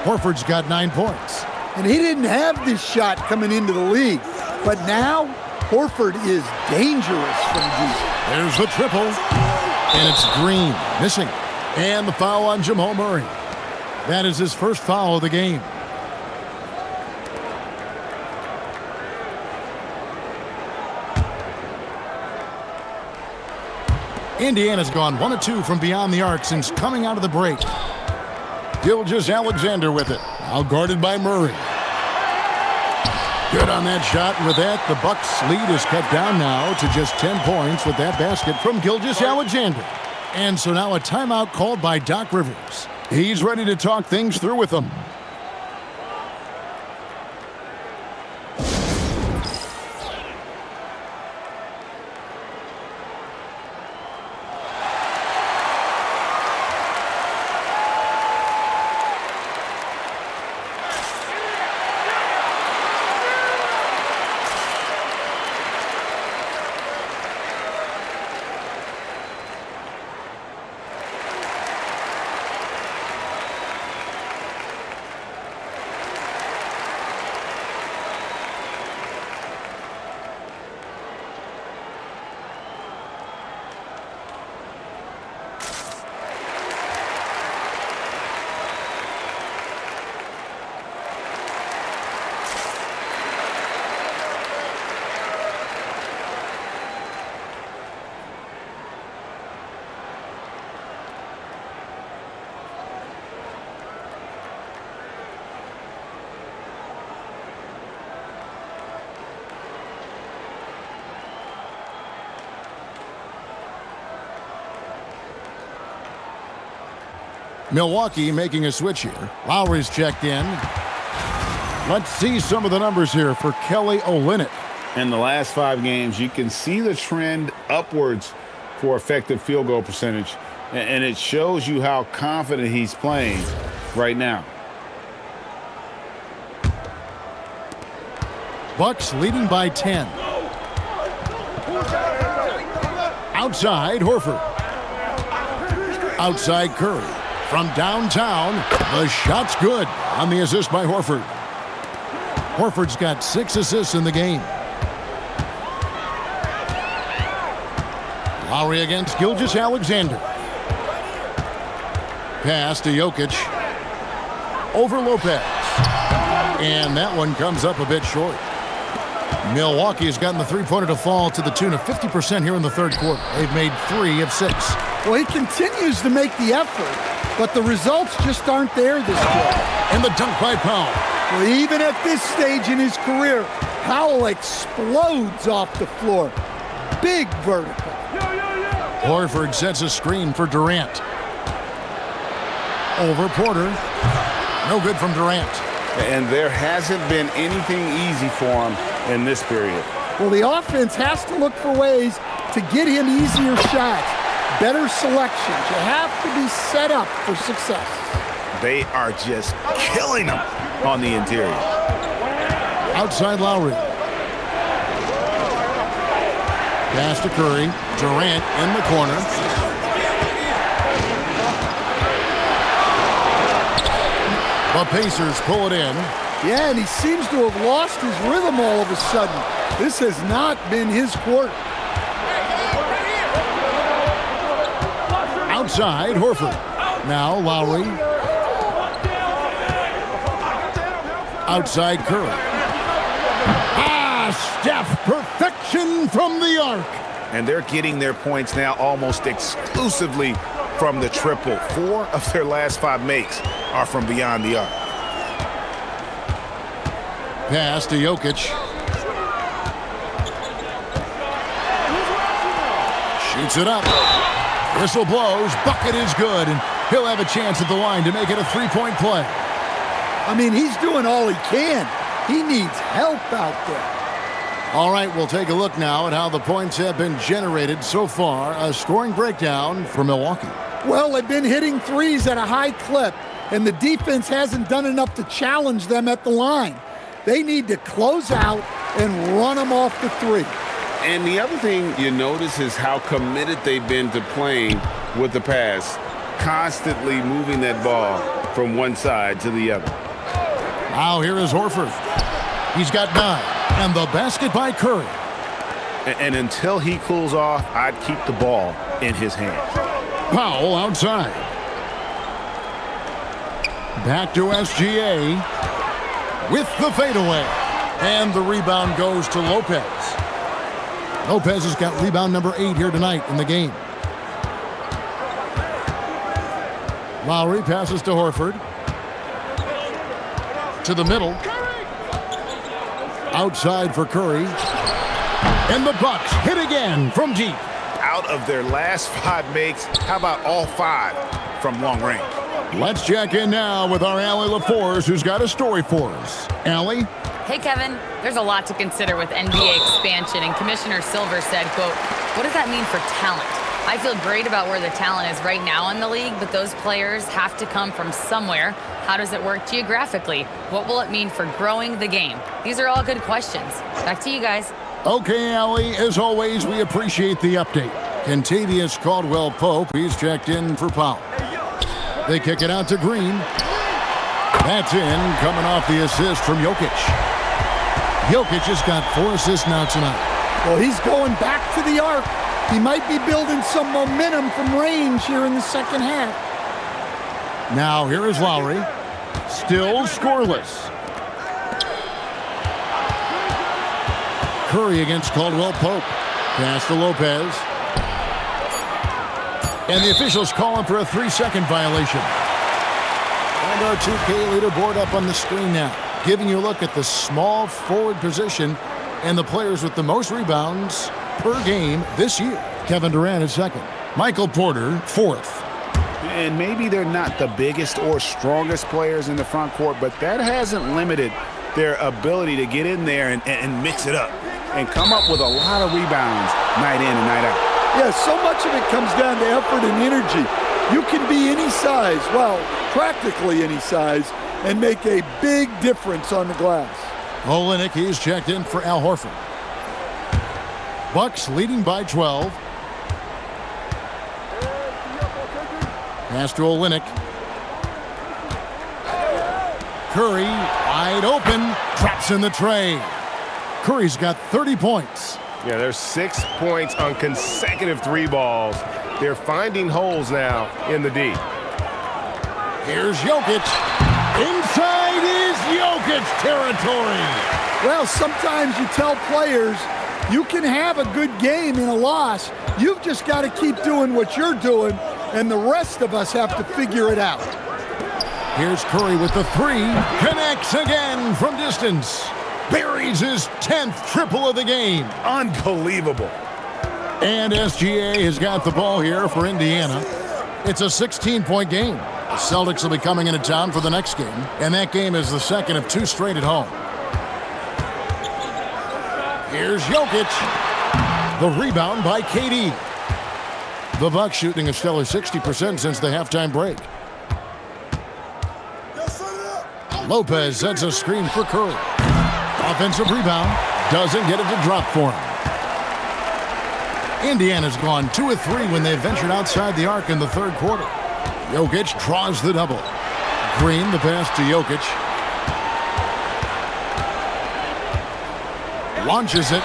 Horford's got 9 points. And he didn't have this shot coming into the league. But now, Horford is dangerous from deep. There's the triple. And it's Green missing. And the foul on Jamal Murray. That is his first foul of the game. Indiana's gone 1 of 2 from beyond the arc since coming out of the break. Gilgeous-Alexander with it. Now guarded by Murray. Good on that shot. And with that, the Bucks' lead is cut down now to just 10 points with that basket from Gilgeous-Alexander. And so now a timeout called by Doc Rivers. He's ready to talk things through with them. Milwaukee making a switch here. Lowry's checked in. Let's see some of the numbers here for Kelly Olynyk. In the last 5 games, you can see the trend upwards for effective field goal percentage, and it shows you how confident he's playing right now. Bucks leading by 10. Outside, Horford. Outside, Curry. From downtown, the shot's good on the assist by Horford. Horford's got 6 assists in the game. Lowry against Gilgeous-Alexander. Pass to Jokic. Over Lopez. And that one comes up a bit short. Milwaukee has gotten the three-pointer to fall to the tune of 50% here in the third quarter. They've made 3 of 6. Well, he continues to make the effort, but the results just aren't there this quarter. And the dunk by Powell. Well, even at this stage in his career, Powell explodes off the floor. Big vertical. Horford sets a screen for Durant. Over Porter. No good from Durant. And there hasn't been anything easy for him in this period. Well, the offense has to look for ways to get him easier shots, better selections. You have to be set up for success. They are just killing him on the interior. Outside Lowry. Pass to Curry. Durant in the corner. The Pacers pull it in. Yeah, and he seems to have lost his rhythm all of a sudden. This has not been his quarter. Outside, Horford. Now Lowry. Outside, Curry. Steph, perfection from the arc. And they're getting their points now almost exclusively from the triple. 4 of their last 5 makes are from beyond the arc. Pass to Jokic. Heats it up. Whistle blows. Bucket is good, and he'll have a chance at the line to make it a three-point play. I mean, he's doing all he can. He needs help out there. All right, we'll take a look now at how the points have been generated so far. A scoring breakdown for Milwaukee. Well, they've been hitting threes at a high clip, and the defense hasn't done enough to challenge them at the line. They need to close out and run them off the three. And the other thing you notice is how committed they've been to playing with the pass, constantly moving that ball from one side to the other. Now here is Horford. He's got 9. And the basket by Curry. And until he cools off, I'd keep the ball in his hands. Powell outside. Back to SGA with the fadeaway. And the rebound goes to Lopez. Lopez has got rebound number 8 here tonight in the game. Lowry passes to Horford. To the middle. Outside for Curry. And the Bucks hit again from deep. Out of their last 5 makes, how about all 5 from long range? Let's check in now with our Allie LaForce, who's got a story for us. Allie? Hey, Kevin. There's a lot to consider with NBA expansion, and Commissioner Silver said, quote, "What does that mean for talent? I feel great about where the talent is right now in the league, but those players have to come from somewhere. How does it work geographically? What will it mean for growing the game?" These are all good questions. Back to you guys. Okay, Allie, as always, we appreciate the update. Kentavious Caldwell-Pope, he's checked in for Powell. They kick it out to Green. That's in, coming off the assist from Jokic. Jokic has got 4 assists now tonight. Well, he's going back to the arc. He might be building some momentum from range here in the second half. Now here is Lowry. Still scoreless. Curry against Caldwell-Pope. Pass to Lopez. And the officials calling for a 3-second violation. And our 2K leaderboard up on the screen now, giving you a look at the small forward position and the players with the most rebounds per game this year. Kevin Durant is second. Michael Porter, 4th. And maybe they're not the biggest or strongest players in the front court, but that hasn't limited their ability to get in there and mix it up and come up with a lot of rebounds night in and night out. Yeah, so much of it comes down to effort and energy. You can be any size, well, practically any size, and make a big difference on the glass. Olynyk, he's checked in for Al Horford. Bucks leading by 12. Pass to Olynyk. Curry, wide open, traps in the tray. Curry's got 30 points. Yeah, there's 6 points on consecutive 3 balls. They're finding holes now in the D. Here's Jokic. Inside is Jokic territory. Well, sometimes you tell players you can have a good game in a loss. You've just got to keep doing what you're doing, and the rest of us have to figure it out. Here's Curry with the 3. Connects again from distance. Buries his 10th triple of the game. Unbelievable. And SGA has got the ball here for Indiana. It's a 16-point game. The Celtics will be coming into town for the next game, and that game is the second of 2 straight at home. Here's Jokic. The rebound by KD. The Bucks shooting a stellar 60% since the halftime break. Lopez sets a screen for Curry. Offensive rebound. Doesn't get it to drop for him. Indiana's gone 2 of 3 when they ventured outside the arc in the third quarter. Jokic draws the double. Green, the pass to Jokic. Launches it.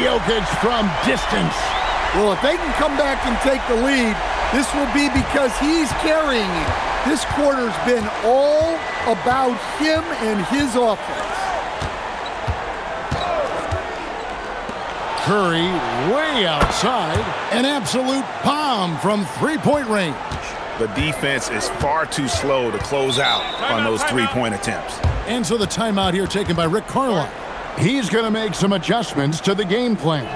Jokic from distance. Well, if they can come back and take the lead, this will be because he's carrying it. This quarter's been all about him and his offense. Curry way outside. An absolute bomb from 3-point range. The defense is far too slow to close out on those 3-point attempts. And so the timeout here taken by Rick Carlisle. He's going to make some adjustments to the game plan.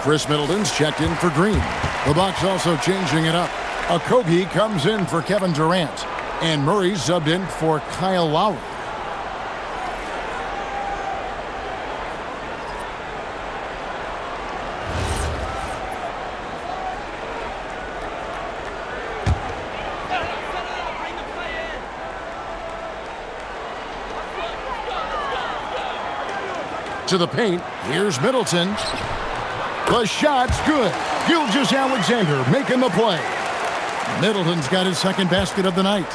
Chris Middleton's checked in for Green. The Bucks also changing it up. Okogie comes in for Kevin Durant. And Murray subbed in for Kyle Lowry. To the paint, here's Middleton. The shot's good. Gilgeous-Alexander making the play. Middleton's got his second basket of the night.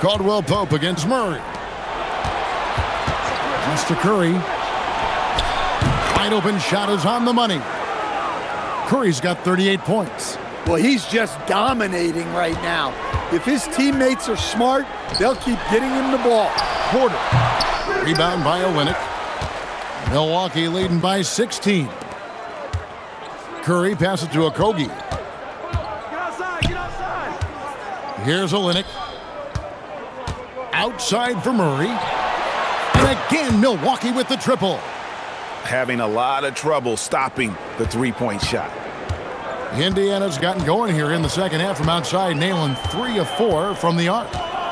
Caldwell Pope against Murray. Pass to Curry. Wide open shot is on the money. Curry's got 38 points. Well, he's just dominating right now. If his teammates are smart, they'll keep getting him the ball. Porter. Rebound by Olynyk. Milwaukee leading by 16. Curry passes to Okogie. Here's Olynyk. Outside for Murray. And again, Milwaukee with the triple. Having a lot of trouble stopping the three-point shot. Indiana's gotten going here in the second half from outside, nailing 3 of 4 from the arc.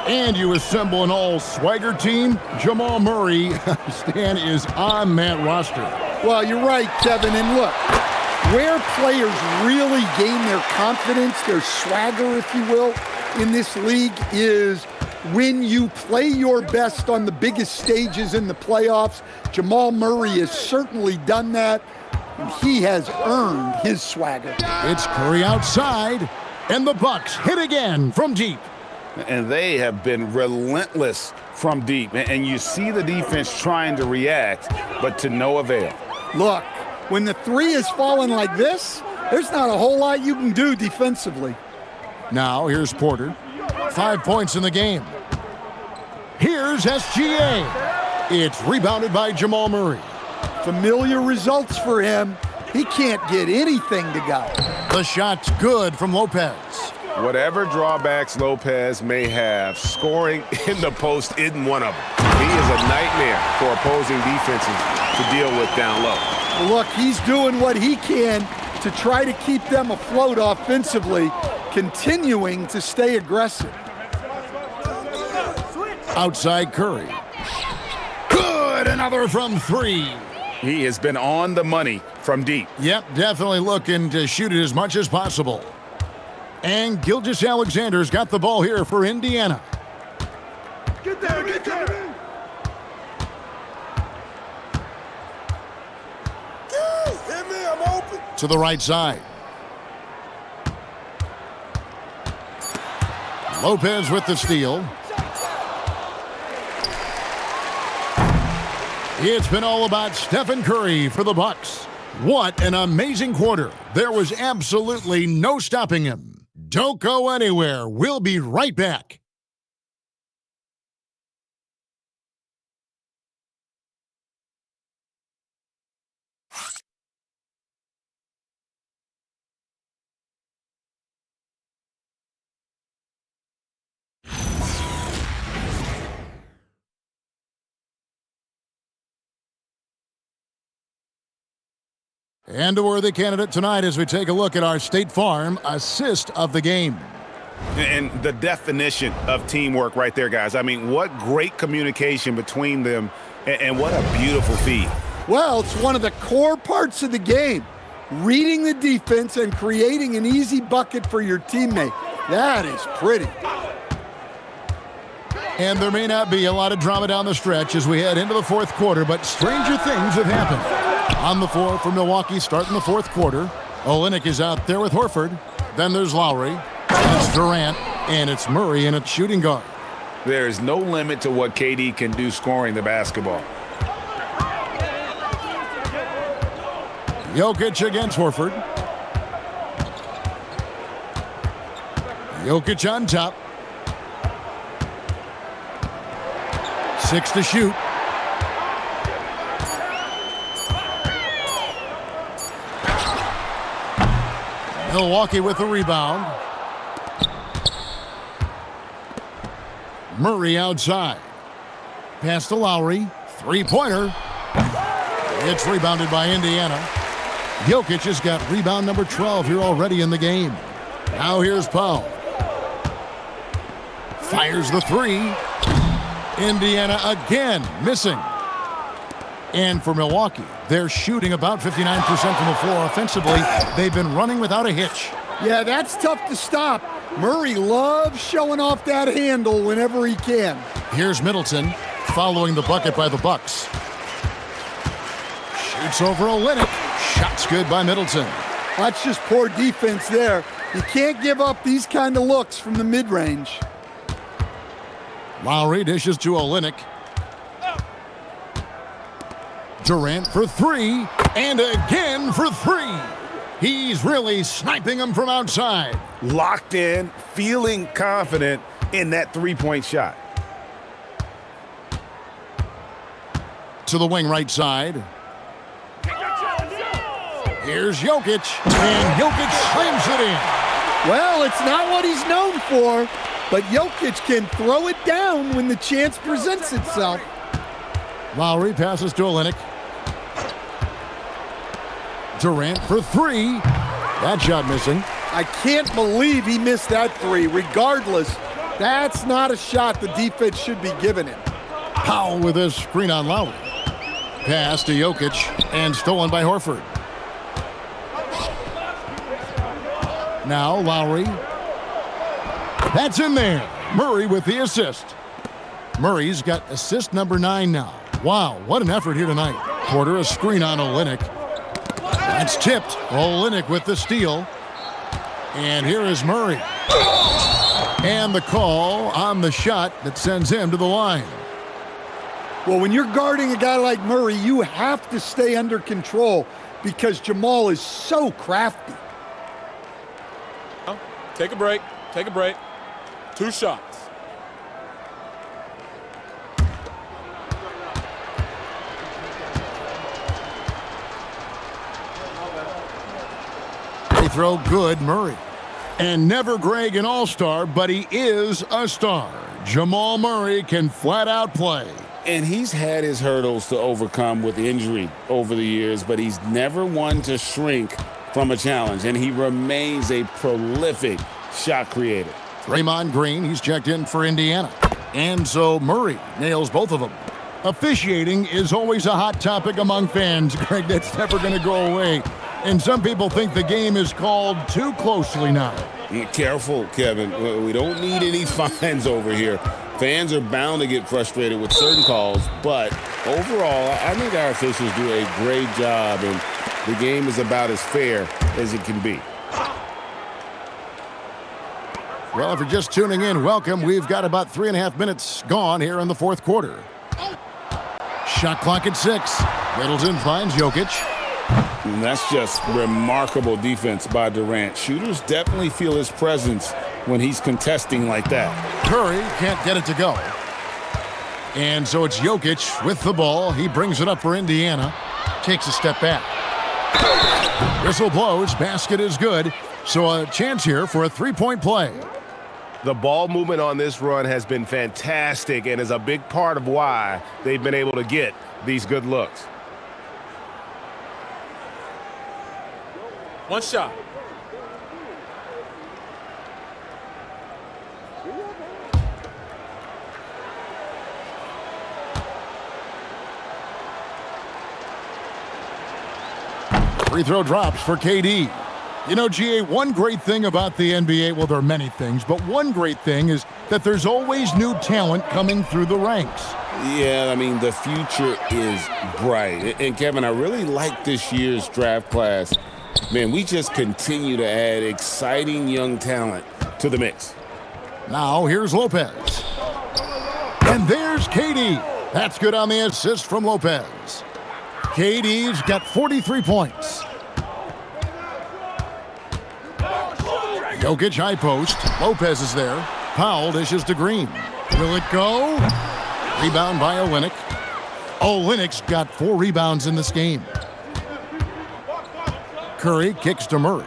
And you assemble an all-swagger team. Jamal Murray, Stan, is on that roster. Well, you're right, Kevin. And look, where players really gain their confidence, their swagger, if you will, in this league is when you play your best on the biggest stages in the playoffs. Jamal Murray has certainly done that. And he has earned his swagger. It's Curry outside, and the Bucks hit again from deep. And they have been relentless from deep. And you see the defense trying to react, but to no avail. Look, when the three is falling like this, there's not a whole lot you can do defensively. Now, here's Porter. 5 points in the game. Here's SGA. It's rebounded by Jamal Murray. Familiar results for him. He can't get anything to go. The shot's good from Lopez. Whatever drawbacks Lopez may have, scoring in the post isn't one of them. He is a nightmare for opposing defenses to deal with down low. Look, he's doing what he can to try to keep them afloat offensively, continuing to stay aggressive. Outside Curry. Good, another from 3. He has been on the money from deep. Yep, definitely looking to shoot it as much as possible. And Gilgeous-Alexander's got the ball here for Indiana. Get there, get there. Hit me, I'm open. To the right side. Lopez with the steal. It's been all about Stephen Curry for the Bucks. What an amazing quarter. There was absolutely no stopping him. Don't go anywhere. We'll be right back. And a worthy candidate tonight as we take a look at our State Farm assist of the game. And the definition of teamwork right there, guys. I mean, what great communication between them, and what a beautiful feed. Well, it's one of the core parts of the game. Reading the defense and creating an easy bucket for your teammate. That is pretty. And there may not be a lot of drama down the stretch as we head into the fourth quarter, but stranger things have happened. On the floor for Milwaukee starting the fourth quarter. Olynyk is out there with Horford. Then there's Lowry. It's Durant. And it's Murray in its shooting guard. There is no limit to what KD can do scoring the basketball. Jokic against Horford. Jokic on top. 6 to shoot. Milwaukee with the rebound. Murray outside. Pass to Lowry. Three-pointer. It's rebounded by Indiana. Jokic has got rebound number 12 here already in the game. Now here's Powell. Fires the three. Indiana again missing. And for Milwaukee, they're shooting about 59% from the floor offensively. They've been running without a hitch. Yeah, that's tough to stop. Murray loves showing off that handle whenever he can. Here's Middleton following the bucket by the Bucks. Shoots over Olynyk. Shot's good by Middleton. That's just poor defense there. You can't give up these kind of looks from the mid-range. Lowry dishes to Olynyk. Durant for three, and again for three. He's really sniping them from outside. Locked in, feeling confident in that three-point shot. To the wing right side. Here's Jokic, and Jokic slams it in. Well, it's not what he's known for, but Jokic can throw it down when the chance presents itself. Lowry passes to Olynyk. Durant for three. That shot missing. I can't believe he missed that three. Regardless, that's not a shot the defense should be giving him. Powell with a screen on Lowry. Pass to Jokic and stolen by Horford. Now Lowry. That's in there. Murray with the assist. Murray's got assist number 9 now. Wow, what an effort here tonight. Porter a screen on Olynyk. That's tipped. Olynyk with the steal. And here is Murray. And the call on the shot that sends him to the line. Well, when you're guarding a guy like Murray, you have to stay under control because Jamal is so crafty. Take a break. Take a break. 2 shots. They throw good, Murray. And never Greg an all-star, but he is a star. Jamal Murray can flat out play. And he's had his hurdles to overcome with injury over the years, but he's never one to shrink from a challenge, and he remains a prolific shot creator. Draymond Green, he's checked in for Indiana. And so Murray nails both of them. Officiating is always a hot topic among fans, Greg. That's never going to go away. And some people think the game is called too closely now. Careful, Kevin. We don't need any fines over here. Fans are bound to get frustrated with certain calls, but overall, I think our officials do a great job, and the game is about as fair as it can be. Well, if you're just tuning in, welcome. We've got about 3.5 minutes gone here in the fourth quarter. Shot clock at 6. Middleton finds Jokic. And that's just remarkable defense by Durant. Shooters definitely feel his presence when he's contesting like that. Curry can't get it to go. And so it's Jokic with the ball. He brings it up for Indiana. Takes a step back. Whistle blows. Basket is good. So a chance here for a three-point play. The ball movement on this run has been fantastic and is a big part of why they've been able to get these good looks. 1 shot. Free throw drops for KD. You know, GA, one great thing about the NBA, well, there are many things, but one great thing is that there's always new talent coming through the ranks. Yeah, I mean, the future is bright. And Kevin, I really like this year's draft class. Man, we just continue to add exciting young talent to the mix. Now, here's Lopez. And there's KD. That's good on the assist from Lopez. KD's got 43 points. Jokic high post. Lopez is there. Powell dishes to Green. Will it go? Rebound by Olynyk. Olynyk's got 4 rebounds in this game. Curry kicks to Murray.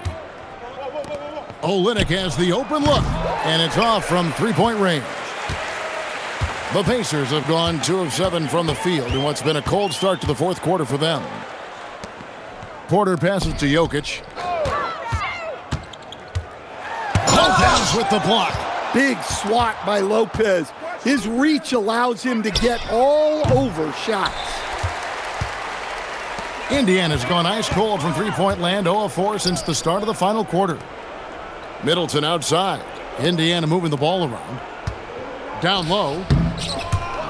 Olynyk has the open look, and it's off from three-point range. The Pacers have gone 2 of 7 from the field in what's been a cold start to the fourth quarter for them. Porter passes to Jokic. Lopez with the block. Big swat by Lopez. His reach allows him to get all over shots. Indiana's gone ice cold from three-point land, 0 of 4 since the start of the final quarter. Middleton outside. Indiana moving the ball around. Down low.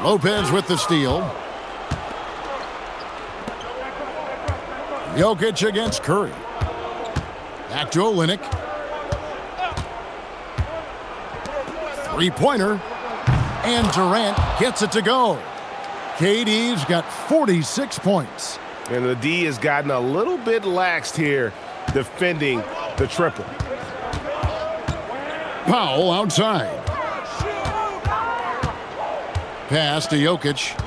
Lopez with the steal. Jokic against Curry. Back to Olynyk. Three-pointer. And Durant gets it to go. KD's got 46 points. And the D has gotten a little bit laxed here defending the triple. Powell outside. Pass to Jokic.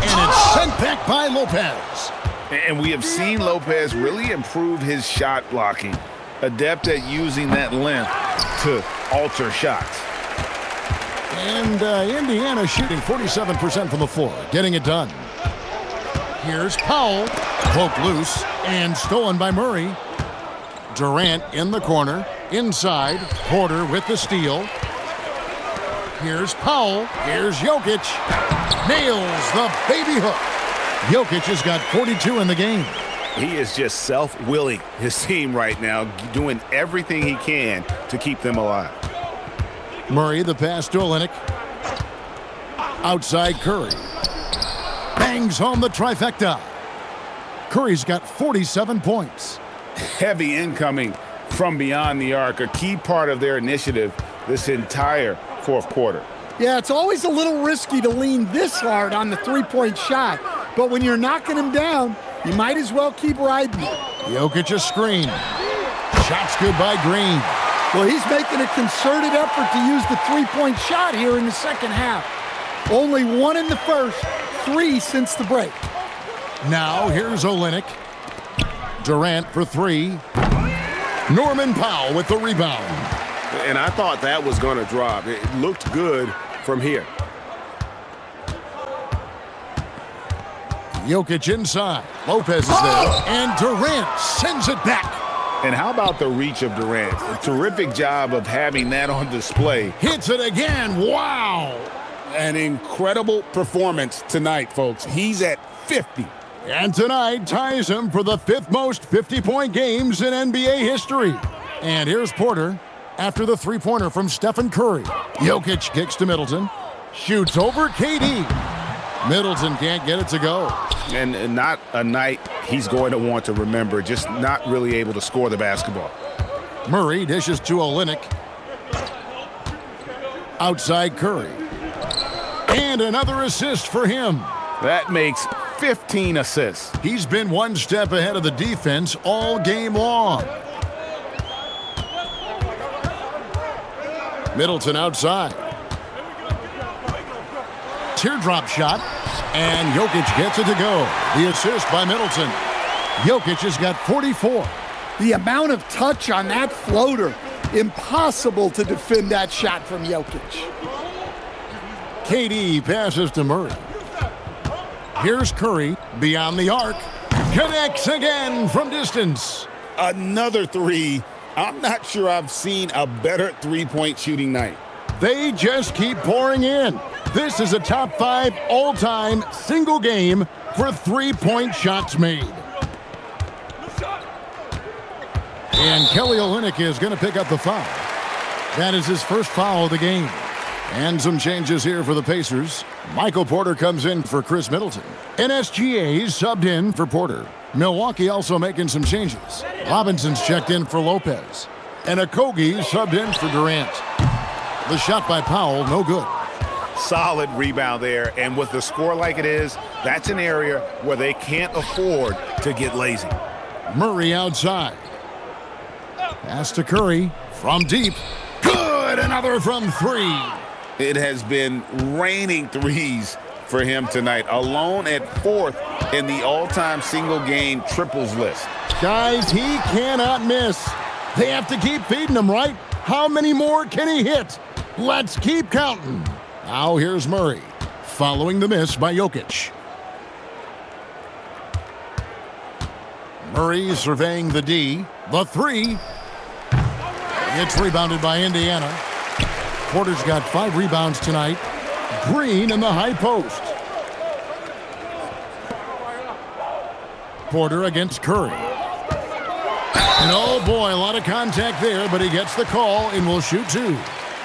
And it's sent back by Lopez. And we have seen Lopez really improve his shot blocking. Adept at using that length to alter shots. And Indiana shooting 47% from the floor, getting it done. Here's Powell, poked loose and stolen by Murray. Durant in the corner, inside, Porter with the steal. Here's Powell, here's Jokic, nails the baby hook. Jokic has got 42 in the game. He is just self-willing his team right now, doing everything he can to keep them alive. Murray, the pass to Olynyk. Outside Curry. Bangs home the trifecta. Curry's got 47 points. Heavy incoming from beyond the arc, a key part of their initiative this entire fourth quarter. Yeah, it's always a little risky to lean this hard on the three-point shot, but when you're knocking him down, you might as well keep riding it. Jokic a screen. Shots good by Green. Well, he's making a concerted effort to use the three-point shot here in the second half. Only one in the first, 3 since the break. Now here's Olynyk. Durant for 3. Norman Powell with the rebound. And I thought that was going to drop. It looked good from here. Jokic inside. Lopez is there. And Durant sends it back. And how about the reach of Durant? A terrific job of having that on display. Hits it again. Wow. An incredible performance tonight, folks. He's at 50. And tonight ties him for the 5th most 50-point games in NBA history. And here's Porter after the three-pointer from Stephen Curry. Jokic kicks to Middleton. Shoots over KD. Middleton can't get it to go. And not a night he's going to want to remember, just not really able to score the basketball. Murray dishes to Olynyk. Outside Curry. And another assist for him. That makes 15 assists. He's been one step ahead of the defense all game long. Middleton outside. Teardrop shot. And Jokic gets it to go. The assist by Middleton. Jokic has got 44. The amount of touch on that floater, impossible to defend that shot from Jokic. KD passes to Murray. Here's Curry beyond the arc. Connects again from distance. Another 3. I'm not sure I've seen a better three-point shooting night. They just keep pouring in. This is a top 5 all-time single game for three-point shots made. And Kelly Olynyk is going to pick up the foul. That is his first foul of the game. And some changes here for the Pacers. Michael Porter comes in for Chris Middleton. NSGA subbed in for Porter. Milwaukee also making some changes. Robinson's checked in for Lopez. And Okogie subbed in for Durant. The shot by Powell, no good. Solid rebound there, and with the score like it is, that's an area where they can't afford to get lazy. Murray outside. Pass to Curry from deep. Good, another from 3. It has been raining threes for him tonight, alone at 4th in the all-time single-game triples list. Guys, he cannot miss. They have to keep feeding him, right? How many more can he hit? Let's keep counting. Now here's Murray, following the miss by Jokic. Murray surveying the D. The three. It's rebounded by Indiana. Porter's got 5 rebounds tonight. Green in the high post. Porter against Curry. And oh boy, a lot of contact there, but he gets the call and will shoot 2.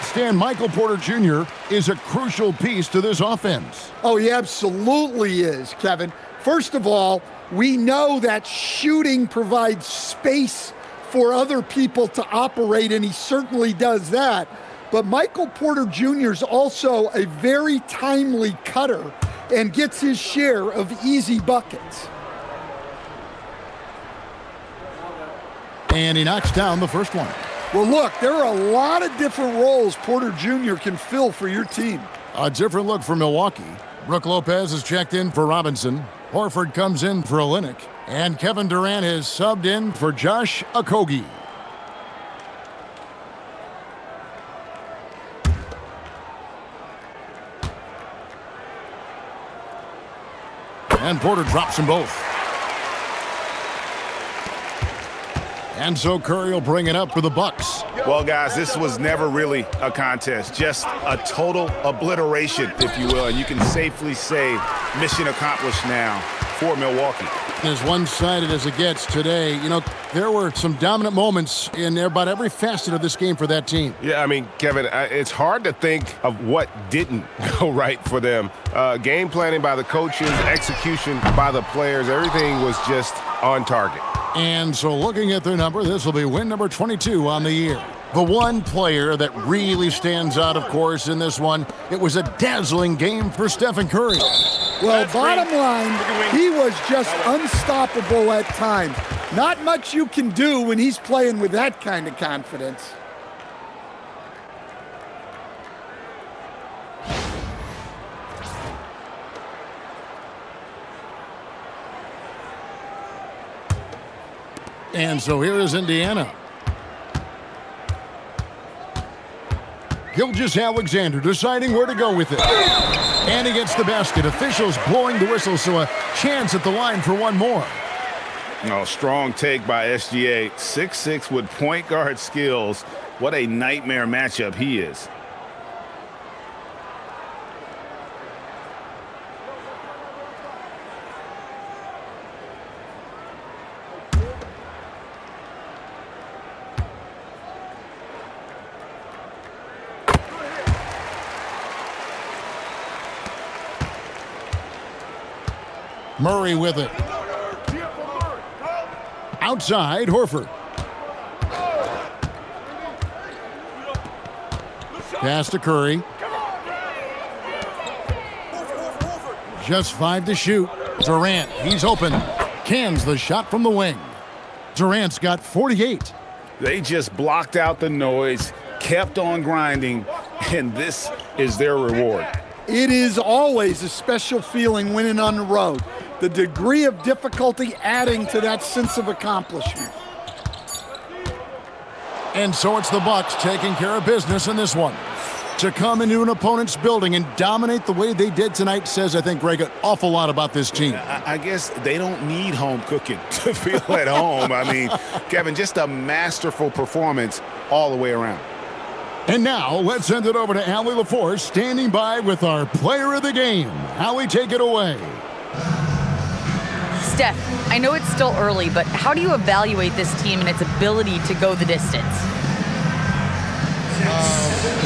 Stan, Michael Porter Jr. is a crucial piece to this offense. Oh, he absolutely is, Kevin. First of all, we know that shooting provides space for other people to operate, and he certainly does that. But Michael Porter Jr. is also a very timely cutter and gets his share of easy buckets. And he knocks down the first one. Well, look, there are a lot of different roles Porter Jr. can fill for your team. A different look for Milwaukee. Brook Lopez is checked in for Robinson. Horford comes in for Olynyk. And Kevin Durant is subbed in for Josh Okogie. And Porter drops them both. And so Curry will bring it up for the Bucks. Well, guys, this was never really a contest, just a total obliteration, if you will. And you can safely say mission accomplished now for Milwaukee. As one-sided as it gets today, you know, there were some dominant moments in about every facet of this game for that team. Yeah, I mean, Kevin, it's hard to think of what didn't go right for them. Game planning by the coaches, execution by the players, everything was just on target. And so looking at their number, this will be win number 22 on the year. The one player that really stands out, of course, in this one, it was a dazzling game for Stephen Curry. Well, bottom line, he was just unstoppable at times. Not much you can do when he's playing with that kind of confidence. And so here is Indiana. Gilgeous-Alexander deciding where to go with it. And he gets the basket. Officials blowing the whistle, so a chance at the line for one more. No, strong take by SGA. 6'6" with point guard skills. What a nightmare matchup he is. Murray with it. Outside, Horford. Pass to Curry. Just 5 to shoot. Durant, he's open. Cans the shot from the wing. Durant's got 48. They just blocked out the noise, kept on grinding, and this is their reward. It is always a special feeling winning on the road. The degree of difficulty adding to that sense of accomplishment. And so it's the Bucks taking care of business in this one. To come into an opponent's building and dominate the way they did tonight says, I think, Greg, an awful lot about this team. I guess they don't need home cooking to feel at home. I mean, Kevin, just a masterful performance all the way around. And now, let's send it over to Allie LaForce, standing by with our player of the game. Allie, take it away. Steph, I know it's still early, but how do you evaluate this team and its ability to go the distance?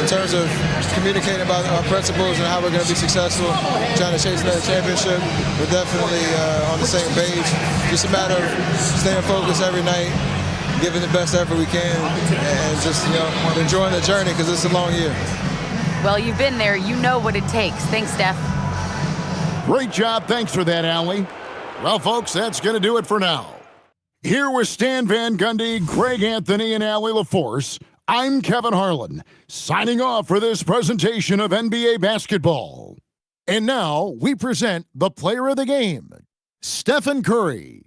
In terms of communicating about our principles and how we're going to be successful, trying to chase another championship, we're definitely on the same page. Just a matter of staying focused every night, giving the best effort we can, and just, you know, enjoying the journey because it's a long year. Well, you've been there. You know what it takes. Thanks, Steph. Great job. Thanks for that, Allie. Well, folks, that's going to do it for now. Here with Stan Van Gundy, Greg Anthony, and Allie LaForce, I'm Kevin Harlan, signing off for this presentation of NBA basketball. And now we present the player of the game, Stephen Curry.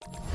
it.